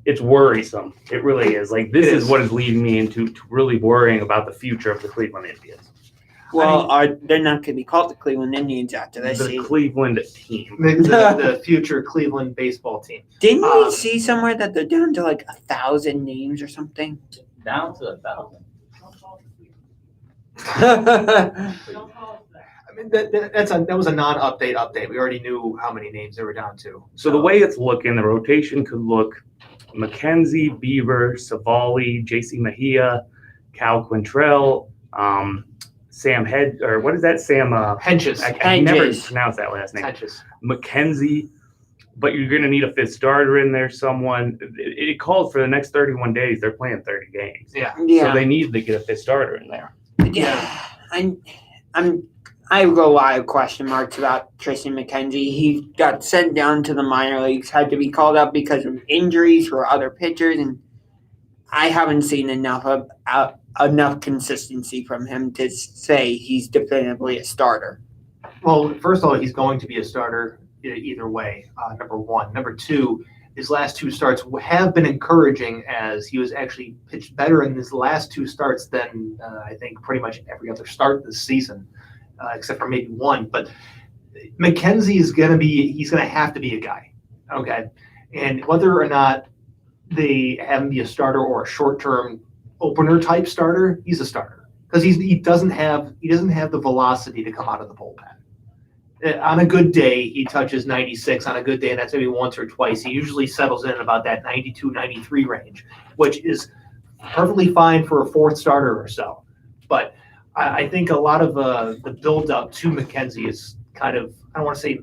it's worrisome. It really is. Like, this is what is leading me into really worrying about the future of the Cleveland Indians. Well, they're not going to be called the Cleveland Indians after this The season. Cleveland team. The future Cleveland baseball team. Didn't we see somewhere that they're down to like 1,000 names or something? Down to 1,000. I mean, that was a non-update update. We already knew how many names they were down to. So the way it's looking, the rotation could look McKenzie, Bieber, Savali, JC Mejia, Cal Quintrell, Sam Hedge, or what is that? Sam Henches. I never pronounce that last name. Henches. McKenzie, but you're going to need a fifth starter in there. Someone. It calls for the next 31 days. They're playing 30 games. Yeah. Yeah. So they need to get a fifth starter in there. Yeah. I have a lot of question marks about Tristan McKenzie. He got sent down to the minor leagues, had to be called up because of injuries for other pitchers, and I haven't seen enough consistency from him to say he's definitively a starter. Well, first of all, he's going to be a starter either way, number one. Number two, his last two starts have been encouraging, as he was actually pitched better in his last two starts than I think pretty much every other start this season, except for maybe one. But McKenzie he's going to have to be a guy, okay? And whether or not they have him be a starter or a short-term opener type starter, he's a starter because he doesn't have the velocity to come out of the bullpen. On a good day, he touches 96. On a good day, and that's maybe once or twice, he usually settles in about that 92, 93 range, which is perfectly fine for a fourth starter or so. But I think a lot of the build-up to McKenzie is kind of, I don't want to say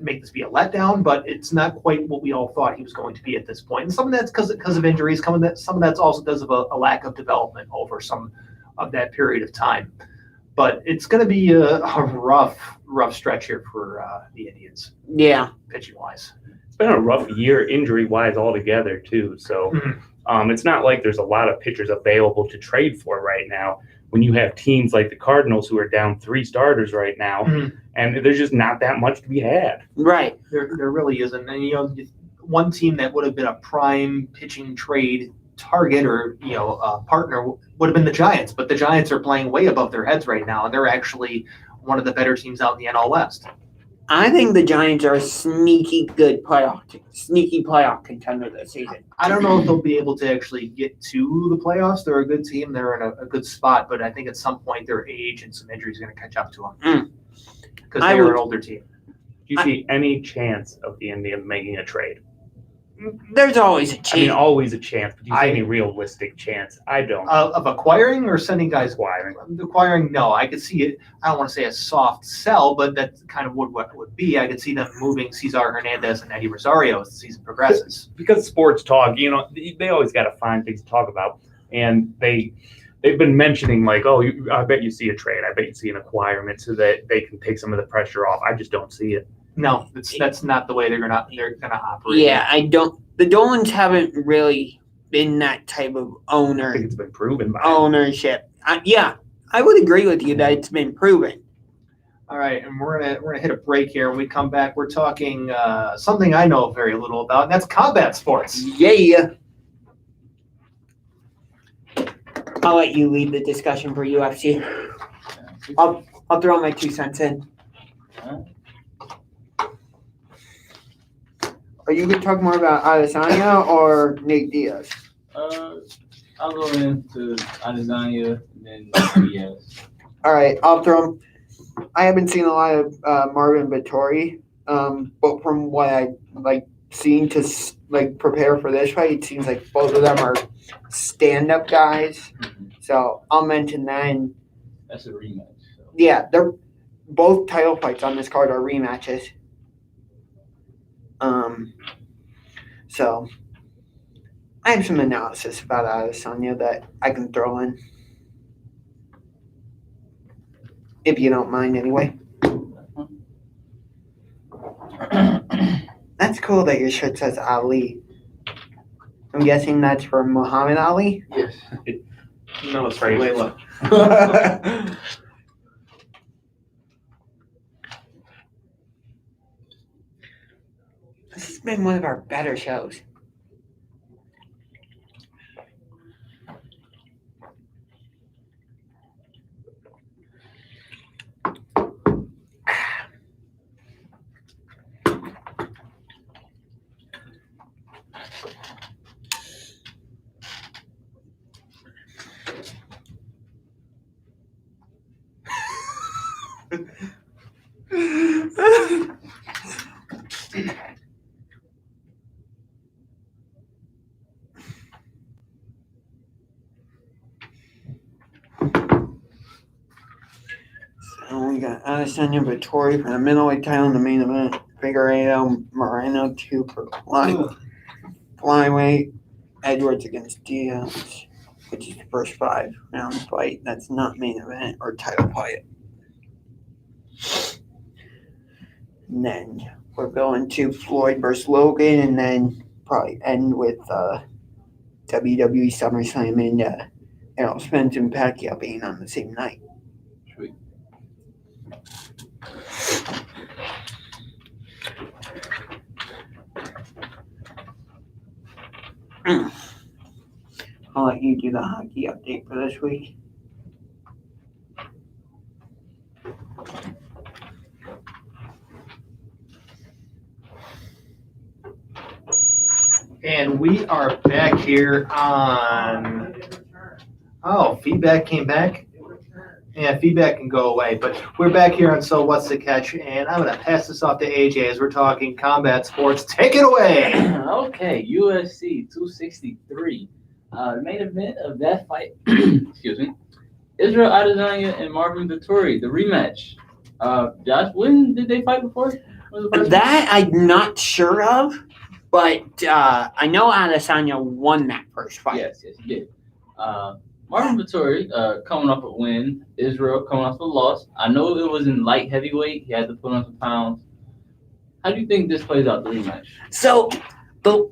make this be a letdown, but it's not quite what we all thought he was going to be at this point. And some of that's because of injuries, some of that's also because of a lack of development over some of that period of time. But it's going to be a rough stretch here for the Indians. Yeah. Pitching wise. It's been a rough year injury wise altogether too. So it's not like there's a lot of pitchers available to trade for right now. When you have teams like the Cardinals who are down 3 starters right now, and there's just not that much to be had. Right. There really isn't. And one team that would have been a prime pitching trade target or partner would have been the Giants, but the Giants are playing way above their heads right now, and they're actually one of the better teams out in the NL West. I think the Giants are a sneaky playoff contender this season. I don't know if they'll be able to actually get to the playoffs. They're a good team. They're in a good spot, but I think at some point their age and some injuries are going to catch up to them because they're an older team. Do you see any chance of the Indians making a trade? There's always a chance. I mean, always a chance, but do you see any realistic chance? I don't. Of acquiring or sending guys? Acquiring, no. I could see it. I don't want to say a soft sell, but that's kind of what it would be. I could see them moving Cesar Hernandez and Eddie Rosario as the season progresses. Because sports talk, they always got to find things to talk about. And they've been mentioning like, I bet you see a trade. I bet you see an acquirement so that they can take some of the pressure off. I just don't see it. No, that's not the way they're gonna operate. Yeah, I don't. The Dolans haven't really been that type of owner. I think it's been proven by ownership. I would agree with you that it's been proven. All right, and we're gonna hit a break here. When we come back, we're talking something I know very little about, and that's combat sports. Yeah. I'll let you lead the discussion for UFC. I'll throw my 2 cents in. Are you going to talk more about Adesanya or Nate Diaz? I'll go into Adesanya and then Diaz. All right, I'll throw him. I haven't seen a lot of Marvin Vettori, but from what I seen to prepare for this fight, it seems like both of them are stand-up guys. So I'll mention that. And, that's a rematch. So. Yeah, they're both title fights on this card are rematches. So I have some analysis about Adesanya that I can throw in, if you don't mind, anyway. That's cool that your shirt says Ali. I'm guessing that's for Muhammad Ali? Yes. No, it's for Layla. This has been one of our better shows. So we got Adesanya Vettori for the middleweight title in the main event. Figueiredo Moreno 2 for flyweight. Edwards against Diaz, which is the first 5-round fight. That's not main event or title fight. And then we're going to Floyd versus Logan, and then probably end with WWE SummerSlam and Errol Spence and Pacquiao being on the same night. Sweet. I'll let you do the hockey update for this week. And we are back here on. Oh, feedback came back. Yeah, feedback can go away, but we're back here on So What's the Catch, and I'm going to pass this off to AJ as we're talking combat sports. Take it away. Okay, UFC 263. The main event of that fight, excuse me, Israel Adesanya and Marvin Vettori, the rematch. Josh, when did they fight before? Was the first one? That I'm not sure of, but I know Adesanya won that first fight. Yes, he did. Marvin Vettori coming off a win. Israel coming off a loss. I know it was in light heavyweight. He had to put on some pounds. How do you think this plays out, the rematch? So,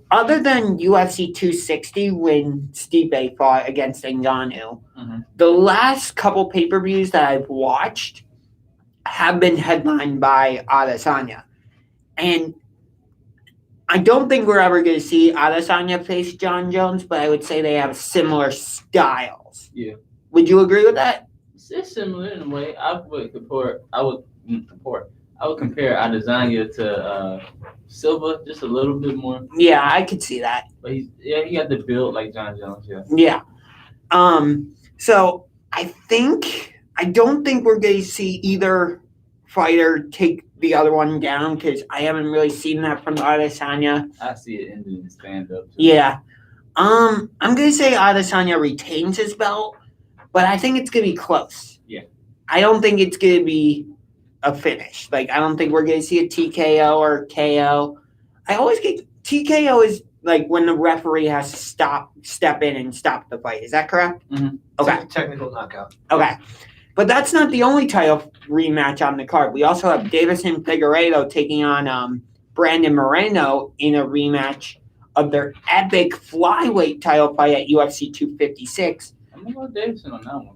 other than UFC 260 when Stipe fought against Ngannou, the last couple pay-per-views that I've watched have been headlined by Adesanya. And I don't think we're ever going to see Adesanya face John Jones, but I would say they have similar styles. Yeah. Would you agree with that? It's similar in a way. I would compare Adesanya to Silva just a little bit more. Yeah, I could see that. But he got the build like John Jones. Yeah. Yeah. So I don't think we're going to see either fighter take the other one down because I haven't really seen that from Adesanya. I see it ending in stand up. Yeah. I'm going to say Adesanya retains his belt, but I think it's going to be close. Yeah. I don't think it's going to be a finish. Like, I don't think we're going to see a TKO or KO. I always get TKO is like when the referee has to step in and stop the fight. Is that correct? Mm-hmm. Okay. Technical knockout. Okay. But that's not the only title rematch on the card. We also have Davison Figueiredo taking on Brandon Moreno in a rematch of their epic flyweight title fight at UFC 256. I'm going to go Davidson on that one.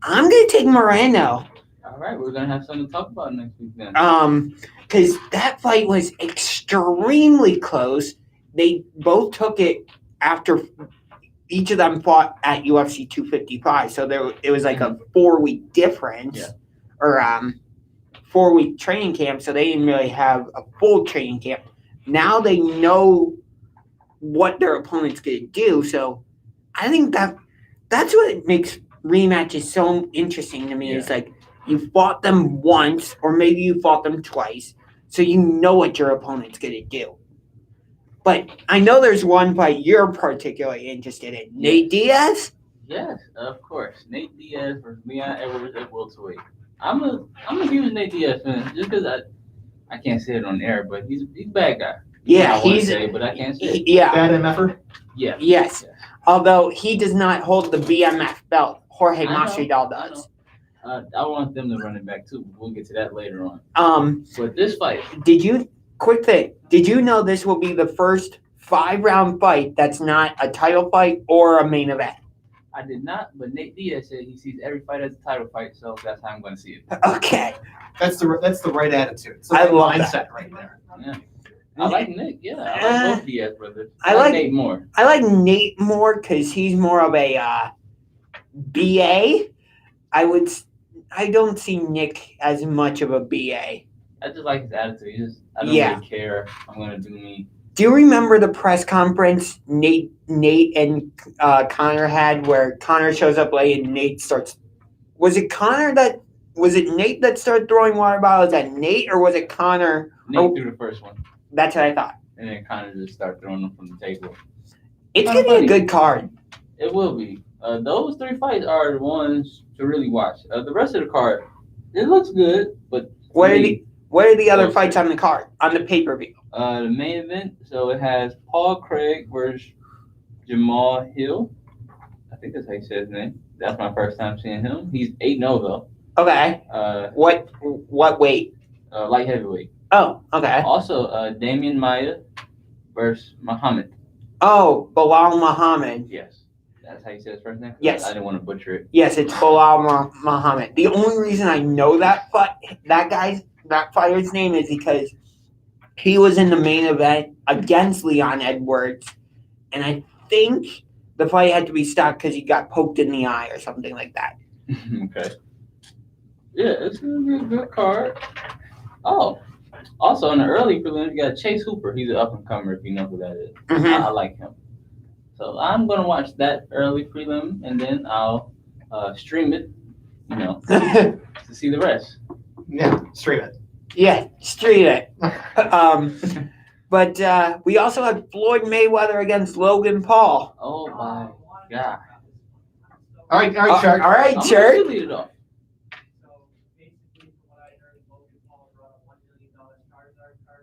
I'm going to take Moreno. All right, we're going to have something to talk about next week then. Because that fight was extremely close. They both took it after each of them fought at UFC 255. So it was like a 4-week difference. Yeah. Or 4-week training camp. So they didn't really have a full training camp. Now they know what their opponent's going to do. So I think that's what makes rematches so interesting to me. Yeah. Is like you fought them once or maybe you fought them twice. So you know what your opponent's going to do. But I know there's one fight you're particularly interested in. Nate Diaz? Yes, of course. Nate Diaz versus Leon Edwards at welterweight. I'm a huge Nate Diaz fan just because I can't say it on air, but he's a bad guy. Yeah, but I can't say it. Yeah. Bad MFer? Yeah. Yes. Yeah. Although he does not hold the BMF belt. Jorge I know, Masvidal does. I want them to run it back too. We'll get to that later on. But this fight. Quick thing. Did you know this will be the first 5-round fight that's not a title fight or a main event? I did not, but Nate Diaz said he sees every fight as a title fight, so that's how I'm going to see it. Okay. That's the right attitude. It's the I right love mindset right there. Yeah. I like Nick. Yeah, I like both Diaz brothers. I like Nate more. I like Nate more because he's more of a BA. I don't see Nick as much of a BA. I just like his attitude. I don't really care. I'm going to do me. Do you remember the press conference Nate and Connor had where Connor shows up late and Nate starts? Was it Nate that started throwing water bottles at Nate, or was it Connor? Nate threw the first one. That's what I thought. And then Connor just started throwing them from the table. It's going to be a good card. It will be. Those 3 fights are the ones to really watch. The rest of the card, it looks good, but What are the other fights on the card, on the pay-per-view? The main event, so it has Paul Craig versus Jamal Hill. I think that's how you say his name. That's my first time seeing him. He's 8-0 though. Okay. What weight? Light heavyweight. Oh, okay. Also, Damian Maia versus Muhammad. Oh, Bilal Muhammad. Yes. That's how you say his first name? Yes. I didn't want to butcher it. Yes, it's Bilal Muhammad. The only reason I know that fighter's name is because he was in the main event against Leon Edwards, and I think the fight had to be stopped because he got poked in the eye or something like that. Okay. Yeah, it's going to be a good card. Oh, also in the early prelims, you got Chase Hooper. He's an up-and-comer, if you know who that is. Mm-hmm. I like him. So I'm going to watch that early prelim, and then I'll stream it, to see the rest. Yeah, stream it. Yeah, stream it. But we also have Floyd Mayweather against Logan Paul. Oh, my God. All right, Chirk. All right, I'm Chirk. going to lead it off. So basically, from what I heard, Logan Paul brought a $1 million card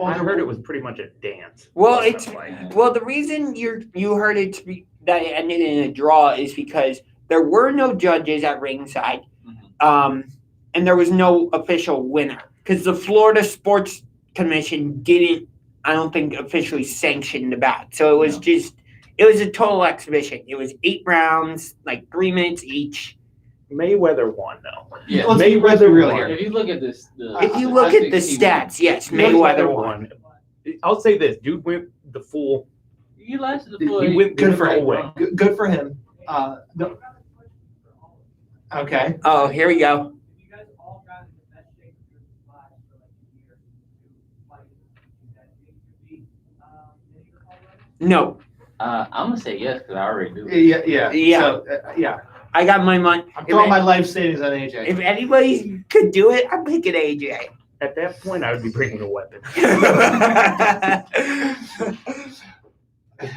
I heard it was pretty much a dance. Well, That's it's like- well the reason you heard it to be, that it ended in a draw is because there were no judges at ringside, and there was no official winner because the Florida Sports Commission didn't, I don't think, officially sanction the bout. So it was it was a total exhibition. It was 8 rounds, like 3 minutes each. Mayweather won though. Yeah. Let's be real won. here. If you look at this, If you look at the stats, yes, Mayweather won. I'll say this: dude went the full. He lasted the He full. went Good for the him. whole way. Good for him. No. Okay. Oh, here we go. No, I'm gonna say yes because I already do. Yeah. Yeah. So, yeah. I got my money. I'm throwing my life savings on AJ. If anybody could do it, I'm picking AJ. At that point, I would be bringing a weapon.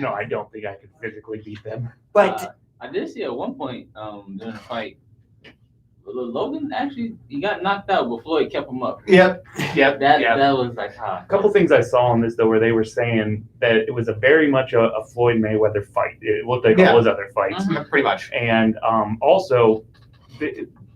No, I don't think I could physically beat them. But I did see at one point during the fight, Logan actually he got knocked out, but Floyd kept him up. Yep. That was like A couple things I saw on this though, where they were saying that it was a very much a Floyd Mayweather fight. What they call his other fights, Pretty much. and also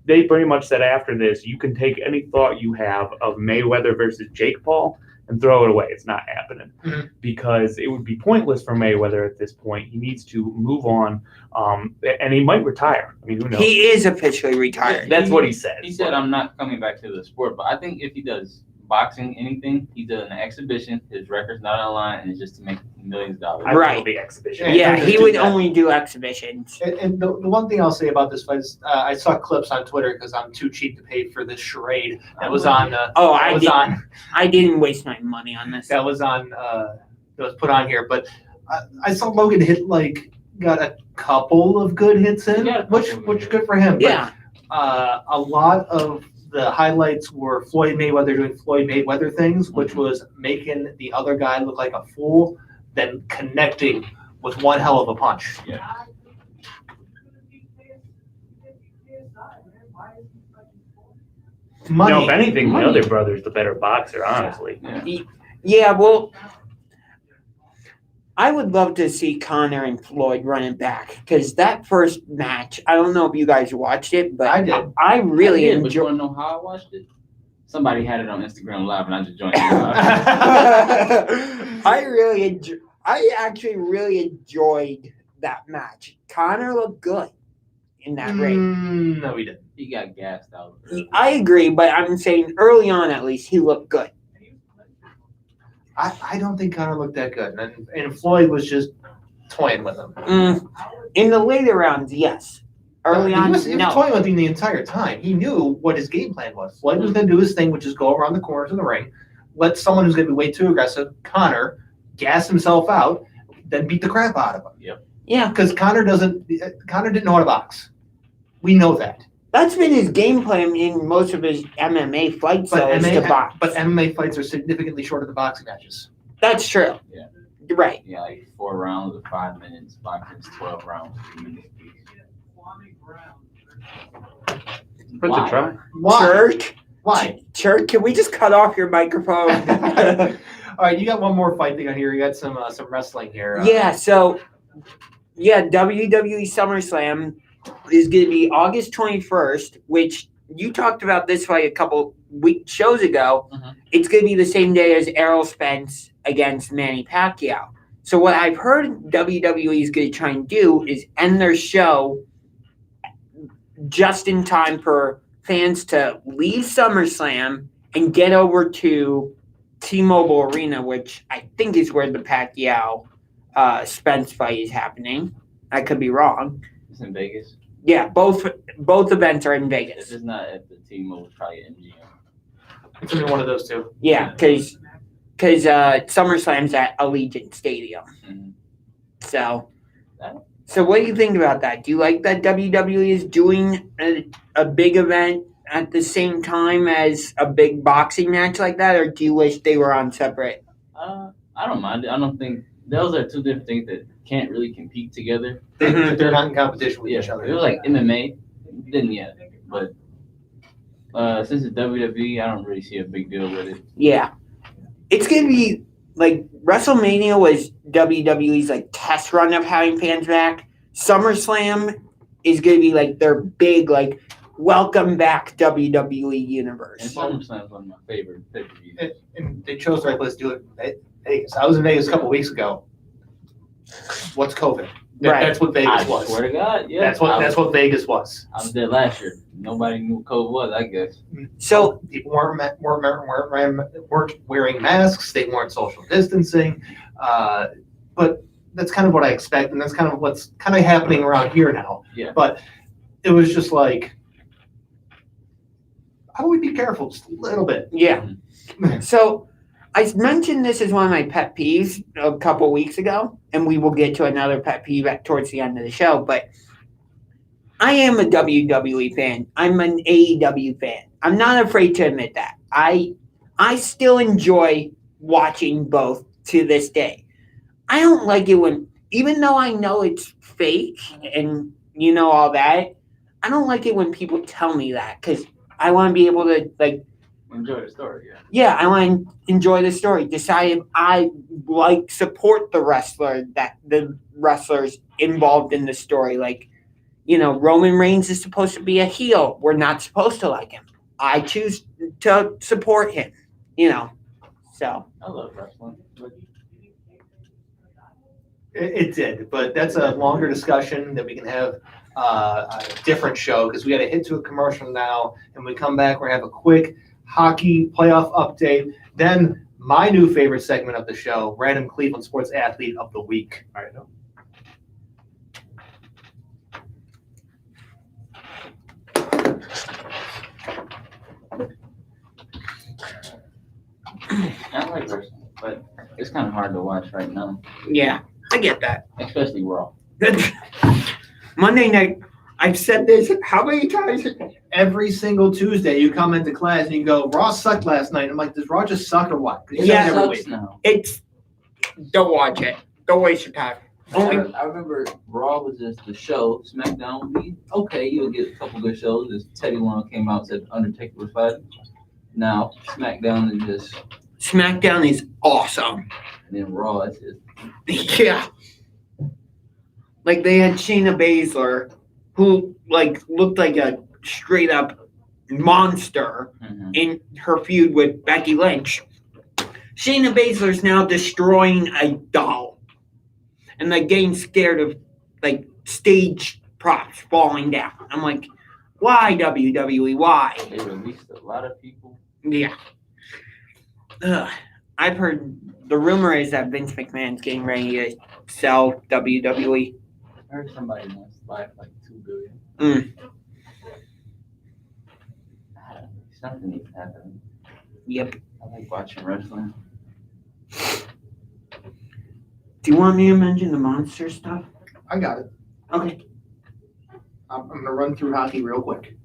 they pretty much said after this, you can take any thought you have of Mayweather versus Jake Paul and throw it away. It's not happening because it would be pointless for Mayweather at this point. He needs to move on, and he might retire. I mean, who knows? he is officially retired. That's what he said. He said, "I'm not coming back to the sport." But I think if he does boxing, anything, he does an exhibition. His record's not on the line, and it's just to make millions of dollars. I Right. think it'll be exhibition. Yeah, just he do would that. only do exhibitions. And the one thing I'll say about this fight is I saw clips on Twitter because I'm too cheap to pay for this charade that was on. Oh, I didn't waste my money on this. That was put on here. But I saw Logan got a couple of good hits in, He got a couple which of good good for him. Yeah, But a lot of the highlights were Floyd Mayweather doing Floyd Mayweather things, which was making the other guy look like a fool, then connecting with one hell of a punch. Money. No, if anything, Money. the other brother's the better boxer, honestly. yeah. Well, I would love to see Connor and Floyd running back because that first match. I don't know if you guys watched it, but I did. I really But you enjoyed. want to know how I watched it? Somebody had it on Instagram Live, and I just joined it. I actually really enjoyed that match. Connor looked good in that ring. No, he didn't. He got gassed out. I agree, but I'm saying early on at least he looked good. I don't think Connor looked that good, and Floyd was just toying with him. In the later rounds, yes. Early on, he was no. toying with him the entire time. He knew what his game plan was. Floyd was going to do his thing, which is go around the corners of the ring, let someone who's going to be way too aggressive, Connor, gas himself out, then beat the crap out of him. Yeah, Because Connor didn't know how to box. We know that. that's been his game plan in most of his MMA fights, But though, is to box. MMA fights are significantly shorter than boxing matches. That's true. Yeah. Right. Yeah, like 4 rounds of 5 minutes. Boxing's 12 rounds. 3 minutes each. Put the try. Why? Chirk, Why? Chirk, can we just cut off your microphone? All right, you got one more fight thing on here. You got some wrestling here. Yeah, so WWE SummerSlam is going to be August 21st, which you talked about this fight a couple shows ago. Mhm. It's going to be the same day as Errol Spence against Manny Pacquiao. So what I've heard WWE is going to try and do is end their show just in time for fans to leave SummerSlam and get over to T-Mobile Arena, which I think is where the Pacquiao Spence fight is happening. I could be wrong. It's in Vegas. Yeah, both events are in If Vegas. it's not at the T-Mobile, it's probably at MGM. It's gonna be one of those two. Yeah, because SummerSlam's at Allegiant Stadium. Mhm. So what do you think about that? Do you like that WWE is doing a big event at the same time as a big boxing match like that, or do you wish they were on separate? I don't mind it. I don't think those are two different things that can't really compete together. They're not in competition with Yeah, each other. it was like MMA, didn't yet, but since it's WWE, I don't really see a big deal with it. Yeah. it's going to be like WrestleMania was WWE's like test run of having fans back. SummerSlam is going to be like their big like welcome back WWE And universe. SummerSlam is one of my favorite pay-per-views. And they chose the right place to do it. Vegas. I was in Vegas a couple weeks ago. What's COVID? Right. That's what Vegas I was. swear to God, yeah. That's what Vegas was. I was there last year. Nobody knew what COVID was, I guess. So People weren't wearing masks. They weren't social distancing. But that's kind of what I expect, and that's kind of what's kind of happening around here now. Yeah. But it was just like, how do we be careful just a little bit? yeah. So I mentioned this as one of my pet peeves a couple weeks ago, and we will get to another pet peeve towards the end of the show, but I am a WWE fan. I'm an AEW fan. I'm not afraid to admit that. I still enjoy watching both to this day. I don't like it when, even though I know it's fake and you know all that, I don't like it when people tell me that because I want to be able to like Enjoy the story, yeah. yeah, I want to enjoy the story. Decide if I support the wrestlers involved in the story. Like, Roman Reigns is supposed to be a heel. We're not supposed to like him. I choose to support him. So I love wrestling. It did, but that's a longer discussion that we can have a different show because we got to hit to a commercial now, and when we come back, we're gonna have a quick hockey playoff update. Then my new favorite segment of the show, Random Cleveland Sports Athlete of the Week. All right, no. I like wrestling, but it's kind of hard to watch right now, yeah, I get that. especially Raw. Monday night. I've said this how many times? Every single Tuesday, you come into class and you go, Raw sucked last night. I'm like, does Raw just suck or what? 'Cause you Yeah, suck every Sucks week. now. Don't watch it. Don't waste your time. I remember Raw was just the show. SmackDown would be okay. You'll get a couple good shows. This Teddy one came out and said Undertaker was fighting. Now SmackDown is just, SmackDown is awesome. and then Raw is just. Yeah. Like they had Shayna Baszler, who looked like a straight up monster in her feud with Becky Lynch. Shayna Baszler's now destroying a doll. And getting scared of stage props falling down. I'm like, why WWE? Why? They released a lot of people. Yeah. I've heard the rumor is that Vince McMahon's getting ready to sell WWE. I heard somebody wants to buy it for $2 billion. Something needs to happen. Yep. I like watching wrestling. Do you want me to mention the monster stuff? I got it. Okay. I'm going to run through hockey real quick.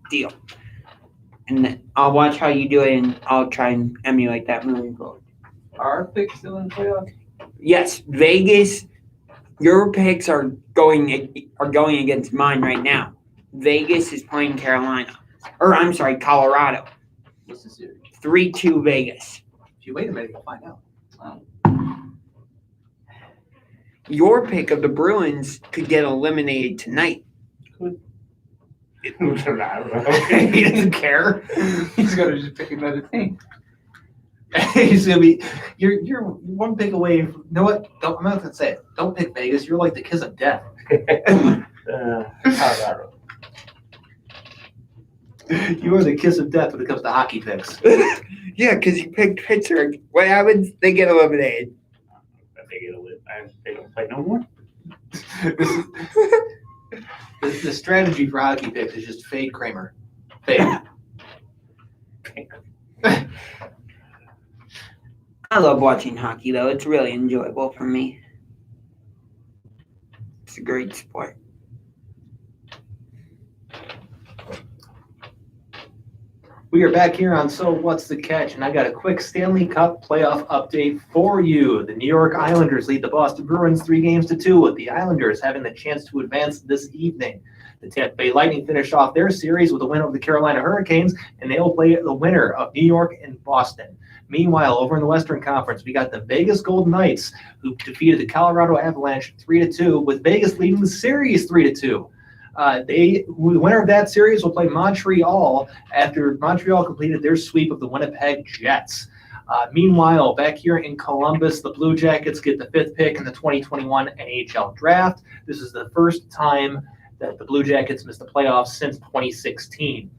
Deal. And then I'll watch how you do it, and I'll try and emulate that moving forward. Are our picks still in the playoffs? Yes, Vegas. Your picks are going against mine right now. Vegas is playing Carolina, or I'm sorry, Colorado. What's the series? 3-2 Vegas. If you wait a minute, you'll find out. Your pick of the Bruins could get eliminated tonight. I don't know. He doesn't care. He's gonna just pick another team. He's gonna be. You're one pick away. From, you know what? I'm not gonna say it. Don't pick Vegas. You're like the kiss of death. Colorado. You are the kiss of death when it comes to hockey picks. Yeah, because you picked Pittsburgh. What happens? They get eliminated. They don't play no more. The strategy for hockey picks is just fade Kramer. Fade. I love watching hockey, though. It's really enjoyable for me. It's a great sport. We are back here on So What's the Catch, and I got a quick Stanley Cup playoff update for you. The New York Islanders lead the Boston Bruins 3-2, with the Islanders having the chance to advance this evening. The Tampa Bay Lightning finished off their series with a win over the Carolina Hurricanes, and they will play the winner of New York and Boston. Meanwhile, over in the Western Conference, we got the Vegas Golden Knights, who defeated the Colorado Avalanche 3-2, with Vegas leading the series 3-2. The winner of that series will play Montreal after Montreal completed their sweep of the Winnipeg Jets. Meanwhile, back here in Columbus, the Blue Jackets get the 5th pick in the 2021 NHL Draft. This is the first time that the Blue Jackets missed the playoffs since 2016.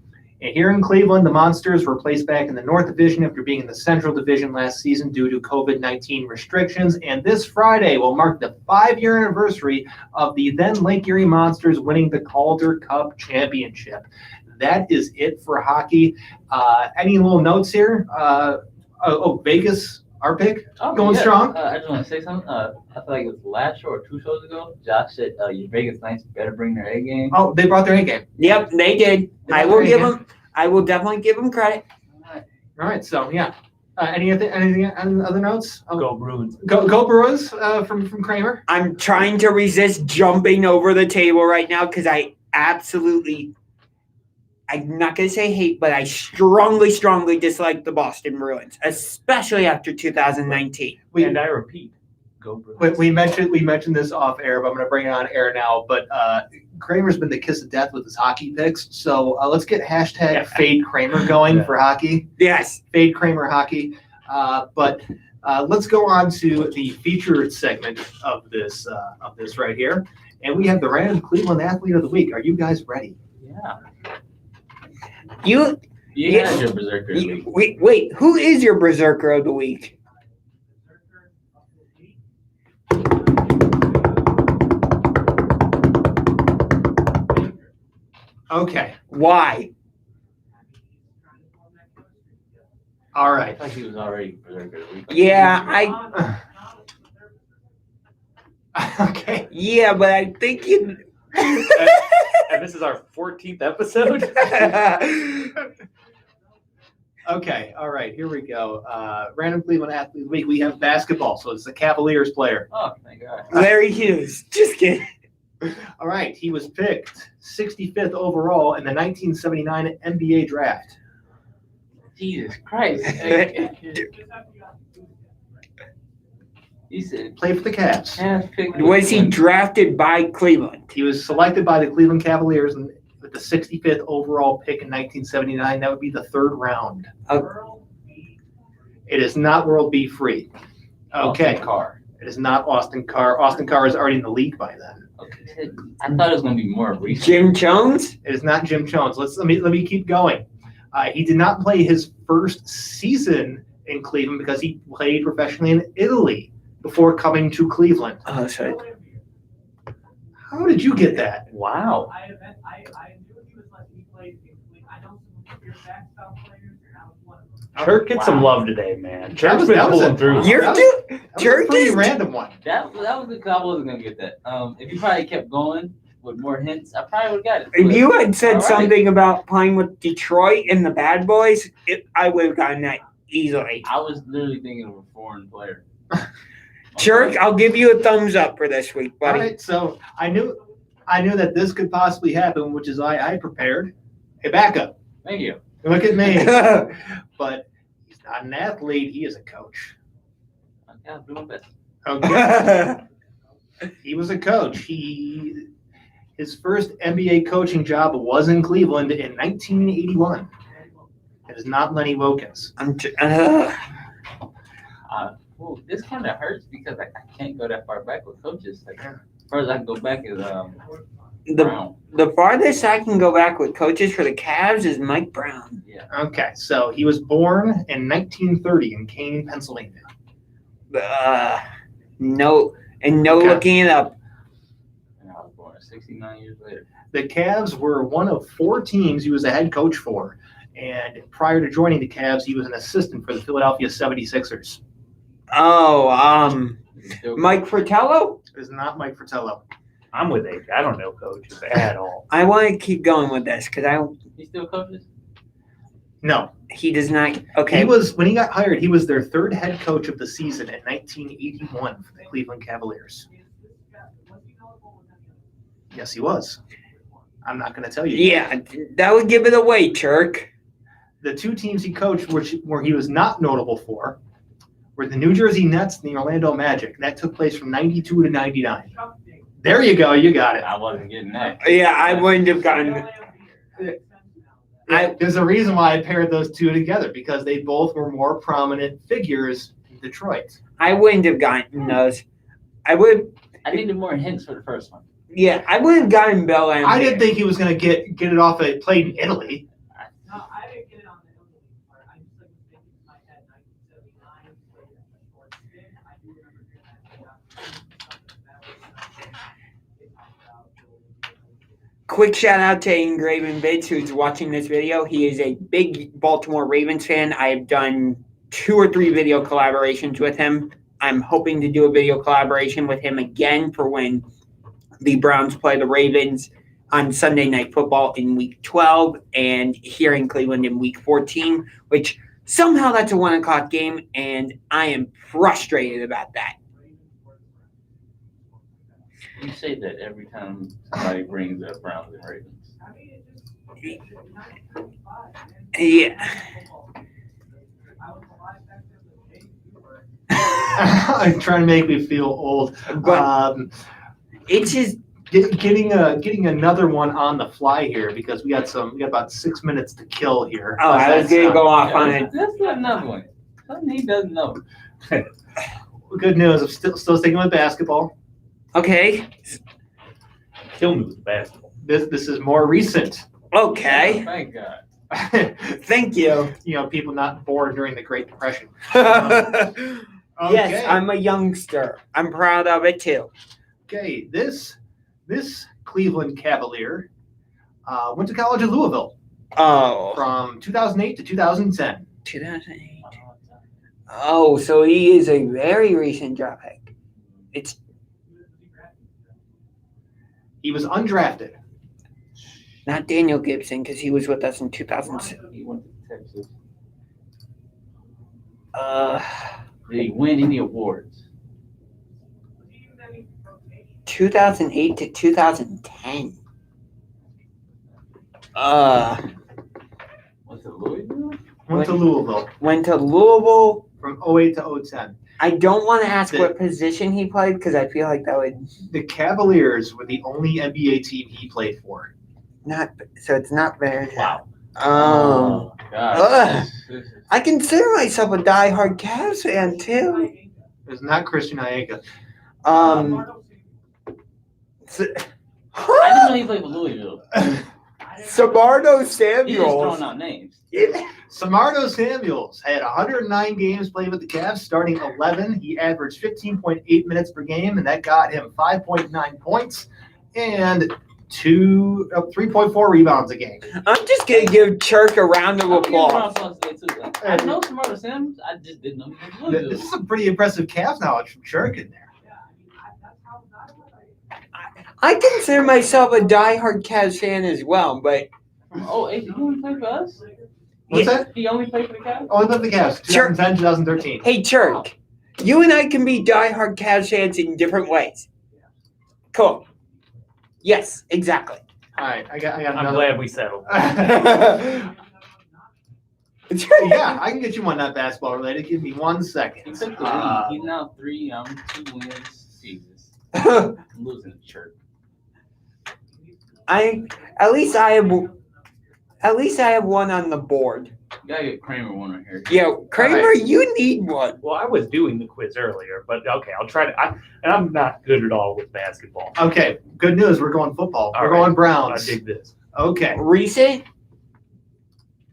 And here in Cleveland, the Monsters were placed back in the North Division after being in the Central Division last season due to COVID-19 restrictions. And this Friday will mark the 5-year anniversary of the then Lake Erie Monsters winning the Calder Cup Championship. That is it for hockey. Any little notes here? Vegas, our pick, going strong. I just want to say something. I feel like it was last show or 2 shows ago. Josh said your Vegas Knights better bring their A game. Oh, they brought their A game. Yep, they did. I will definitely give them credit. All right. So yeah. Anything other notes? Go Bruins. Go Bruins from Kramer. I'm trying to resist jumping over the table right now because I'm not going to say hate, but I strongly dislike the Boston Bruins, especially after 2019. And I repeat, go Bruins. We mentioned this off air, but I'm going to bring it on air now. But Kramer's been the kiss of death with his hockey picks. So let's get hashtag Fade Kramer going for hockey. Yes. Fade Kramer hockey. But let's go on to the featured segment of this right here. And we have the random Cleveland Athlete of the Week. Are you guys ready? Yeah. You had your Berserker of the Week. Wait, who is your Berserker of the Week? Okay. Why? All I right. thought he was already Berserker of the Week. Yeah, Okay. Yeah, but I think you. And this is our 14th episode. Okay. All right. Here we go. Random Cleveland Athlete of the Week. We have basketball, so it's the Cavaliers player. Oh, thank God. Larry Hughes. Just kidding. All right. He was picked 65th overall in the 1979 NBA draft. Jesus Christ. He said, Played for the Cavs. Was he drafted by Cleveland? He was selected by the Cleveland Cavaliers with the 65th overall pick in 1979. That would be the 3rd round. It is not World B. Free. Okay. Austin Carr. It is not Austin Carr. Austin Carr is already in the league by then. Okay. I thought it was going to be more recent. Jim Jones? It is not Jim Jones. Let me keep going. He did not play his first season in Cleveland because he played professionally in Italy before coming to Cleveland. Oh, sorry. How did you get that? Wow. I knew he was like he played in Cleveland. I know some of your backstop players, and I was one of them. Chirk get some love today, man. Chirk's was- been that was pulling a- through. You're That too. That was Chirk a pretty is- random one. That was good because I wasn't going to get that. If you probably kept going with more hints, I probably would have got it. If you had said All right. something about playing with Detroit and the Bad Boys, I would have gotten that easily. I was literally thinking of a foreign player. Chirk, I'll give you a thumbs up for this week, All buddy. right, so I knew that this could possibly happen, which is why I prepared a backup. Thank you. Look at me. But he's not an athlete. He is a coach. Yeah, I'll do my best. Okay. He was a coach. His first NBA coaching job was in Cleveland in 1981. It is not Lenny Wilkins. Well, this kind of hurts because I can't go that far back with coaches. Like, as far as I can go back is Brown. The farthest I can go back with coaches for the Cavs is Mike Brown. Yeah. Okay, so he was born in 1930 in Kane, Pennsylvania. No Okay. looking it up. And I was born 69 years later. The Cavs were one of 4 teams he was a head coach for. And prior to joining the Cavs, he was an assistant for the Philadelphia 76ers. Oh, Still- Mike Fratello? It is not Mike Fratello. I'm with AJ. I don't know coaches at all. I want to keep going with this because He still coaches? No. he does not. Okay. He was, when he got hired, he was their 3rd head coach of the season in 1981 for the Cleveland Cavaliers. Yes, he was. I'm not going to tell you. Yeah, that would give it away, Chirk. the two teams he coached, where he was not notable for, were the New Jersey Nets and the Orlando Magic. That took place from 92 to 99. There you go. You got it. I wasn't getting that. Yeah, I wouldn't have gotten. There's a reason why I paired those two together, because they both were more prominent figures in Detroit. I wouldn't have gotten those. I needed more hints for the first one. Yeah, I would have gotten Bel Air. I didn't think he was going to get it off a plate in Italy. No, I didn't get it on the Italy part. I just like was thinking in my head 1979, but a short stint. I do remember hearing that. Quick shout out to Engraven Bids, who's watching this video. He is a big Baltimore Ravens fan. I have done 2 or 3 video collaborations with him. I'm hoping to do a video collaboration with him again for when the Browns play the Ravens on Sunday Night Football in Week 12 and here in Cleveland in Week 14, which somehow that's a 1 o'clock game, and I am frustrated about that. You say that every time somebody brings up Browns and Ravens. Yeah. I'm trying to make me feel old. But it's just getting another one on the fly here, because we got about 6 minutes to kill here. Oh, I was going to go off on it. That's not another one. Something he doesn't know. Good news. I'm still sticking with basketball. Okay. Kill me with basketball. This is more recent. Okay. Oh, thank God. Thank you. People not born during the Great Depression. Yes, I'm a youngster. I'm proud of it too. Okay, this Cleveland Cavalier went to college at Louisville Oh. from 2008 to 2010. 2008. Oh, so he is a very recent draft pick. He was undrafted. Not Daniel Gibson, because he was with us in 2007. He went to Texas. Did Did he win any awards? 2008 to 2010. Was it Louisville? Went to Louisville Went to Louisville. from 08 to 010. I don't want to ask what position he played because I feel like that would The Cavaliers were the only NBA team he played for. not. So it's not very. Wow. God. I consider myself a diehard Cavs fan too. It's not Christian Aiega. So, I didn't know he played for Louisville. Samardo He just Samuels. throwing out names. Samardo Samuels had 109 games played with the Cavs, starting 11. He averaged 15.8 minutes per game, and that got him 5.9 points and 3.4 rebounds a game. I'm just gonna give Chirk a round of applause. I know Samardo Samuels. I just didn't know he was from This Louisville. is some pretty impressive Cavs knowledge from Chirk in there. I consider myself a diehard Cavs fan as well, but Oh, he only played for us? What's Yeah. that? He only played for the Cavs? Oh, I love the Cavs. Sure. 2010, 2013. hey, Chirk, you and I can be diehard Cavs fans in different ways. Cool. Yes, exactly. All right, I got I'm another. glad we settled. Yeah, I can get you one not basketball related. Give me 1 second. He took the lead. He's now 3. 2 wins. Jesus. I'm losing the Chirk. At least I have one on the board. You gotta get Kramer one right here. Yeah, Kramer, Alright. you need one. Well, I was doing the quiz earlier, but okay, I'll try to. And I'm not good at all with basketball. Okay, good news. We're going football. All We're right. going I Browns. dig this. Okay, Recent?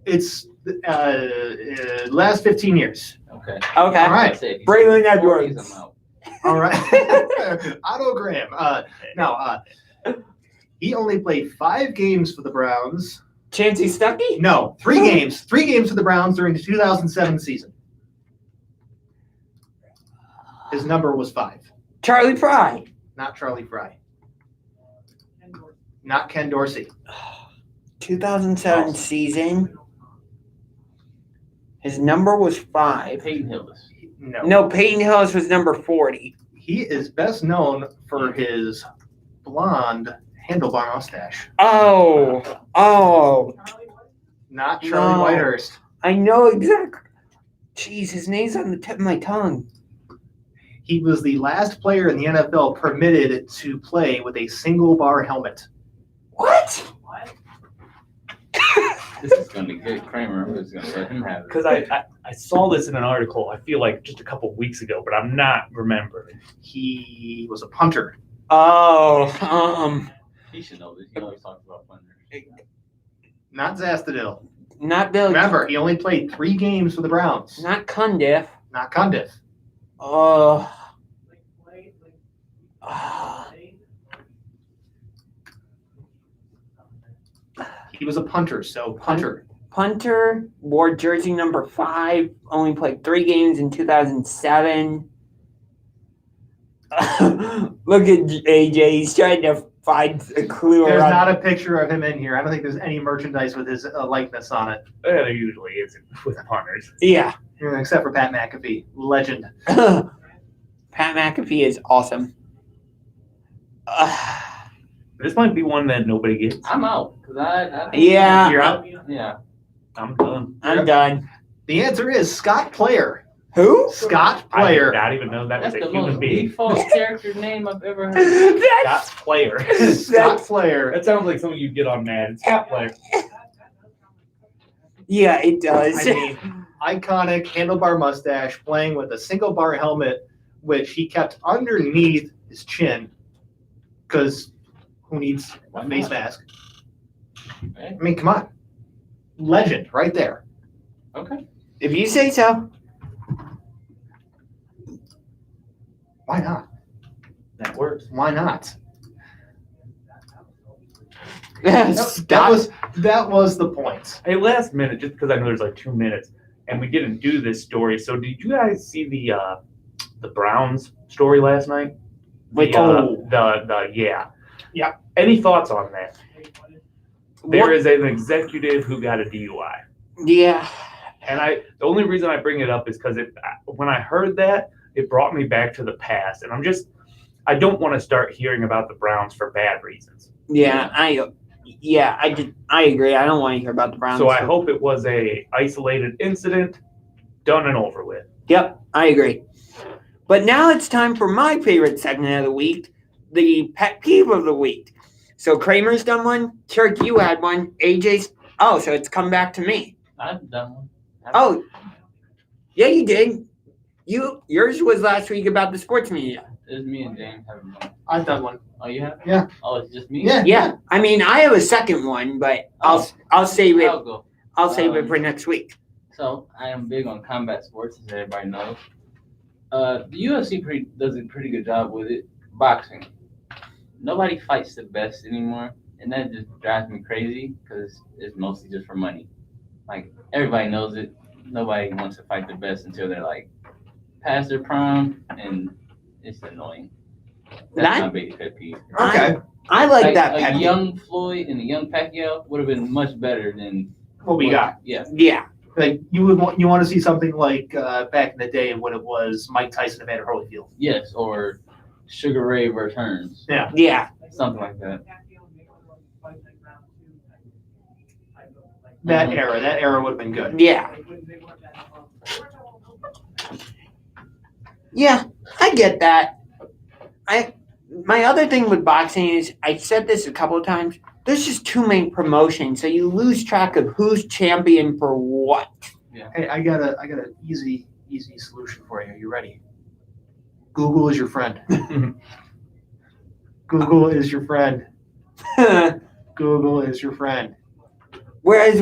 it's last 15 years. Okay. Okay. All right. I said, if you Braylon say 40s, Edwards. I'm out. All right. Otto Graham. He only played 5 games for the Browns. Chancey Stuckey? No, 3 games. 3 games for the Browns during the 2007 season. His number was 5. Charlie Fry. Not Charlie Fry. Not Ken Dorsey. 2007 season. His number was 5. Peyton Hillis. No. No, Peyton Hillis was number 40. He is best known for his blonde handlebar mustache. Oh. Not Charlie No. Whitehurst. I know exactly. Jeez, his name's on the tip of my tongue. He was the last player in the NFL permitted to play with a single bar helmet. What? This is going to be good. Kramer is going to let him have it. Because I saw this in an article, I feel like just a couple weeks ago, but I'm not remembering. He was a punter. Oh, He should know this. He always talks about punters. Not Zastadil. not Bill. Remember, he only played 3 games for the Browns. Not Cundiff. Not Cundiff. Oh. He was a punter, so punter. Punter, wore jersey number 5, only played 3 games in 2007. Look at AJ, he's trying to find a clue There's around. not a picture of him in here. I don't think there's any merchandise with his likeness on it, There usually isn't with punters. Yeah. except for Pat McAfee, legend. Pat McAfee is awesome. This might be one that nobody gets. I'm out. Cause I Yeah. You're out? Yeah. I'm done. I'm done. The answer is Scott Player. Who? Scott I Player. did not even know that That's was a the human most being. default character name I've ever heard. Scott Player. Scott Player. That sounds like something you'd get on Madden. Scott Player. Yeah, it does. I mean, iconic handlebar mustache, playing with a single bar helmet, which he kept underneath his chin, because who needs a face mask? Okay. I mean, come on. Legend, right there. Okay. If you say so. Why not? That works. Why not? Scott. That was the point. Hey, last minute, just because I know there's like 2 minutes, and we didn't do this story. So, did you guys see the Browns story last night? Wait, Yeah. Yeah. Any thoughts on that? There is an executive who got a DUI, Yeah. and the only reason I bring it up is because when I heard that, it brought me back to the past, and I don't want to start hearing about the Browns for bad reasons. Yeah, I agree. I don't want to hear about the Browns. So I hope it was a isolated incident, done and over with. Yep, I agree. But now it's time for my favorite segment of the week, the pet peeve of the week. So Kramer's done one, Chirk, you had one, AJ's. Oh, so it's come back to me. I've done one. Oh, yeah, you did. Yours was last week about the sports media. It was me and James having one. I've done one. Oh, you have? Yeah. Oh, it's just me? Yeah. Yeah, I mean, I have a second one, but I'll save it. I'll go. I'll save it for next week. So I am big on combat sports, as everybody knows. The UFC does a pretty good job with it. Boxing. Nobody fights the best anymore, and that just drives me crazy because it's mostly just for money. Like, everybody knows it. Nobody wants to fight the best until they're like past their prime, and it's annoying. That's my big pet peeve. Okay. I like that. A pet peeve. young Floyd and a young Pacquiao would have been much better than What we got. Yeah. Yeah. Like you want to see something like back in the day when it was Mike Tyson and Evander Holyfield. Yes, or Sugar Ray versus Hearns. Yeah. Something like that. That Mhm. era would have been good. Yeah. Yeah, I get that. My other thing with boxing is I said this a couple of times. There's just too many promotions, so you lose track of who's champion for what. Hey, I got an easy solution for you. Are you ready? Google is your friend. Google is your friend. Google is your friend. Whereas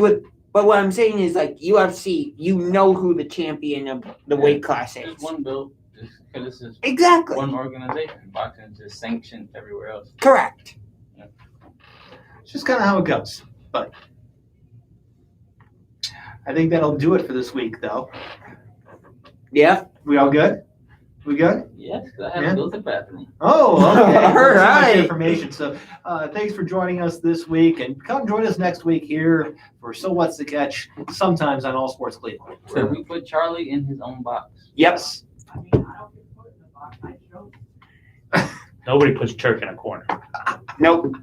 but what I'm saying is like UFC, you know who the champion of the weight class is. There's one bill, just because this is Exactly. one organization. Boxing is just sanctioned everywhere else. Correct. It's just kind of how it goes. But I think that'll do it for this week, though. Yeah. We all good? We good? Yes, because I have Yeah. to go to the bathroom. Oh, okay. All Too much right. information. So thanks for joining us this week, and come join us next week here for So What's the Catch, sometimes on All Sports Cleveland. Where we put Charlie in his own box. Yes. Nobody puts Chirk in a corner. Nope.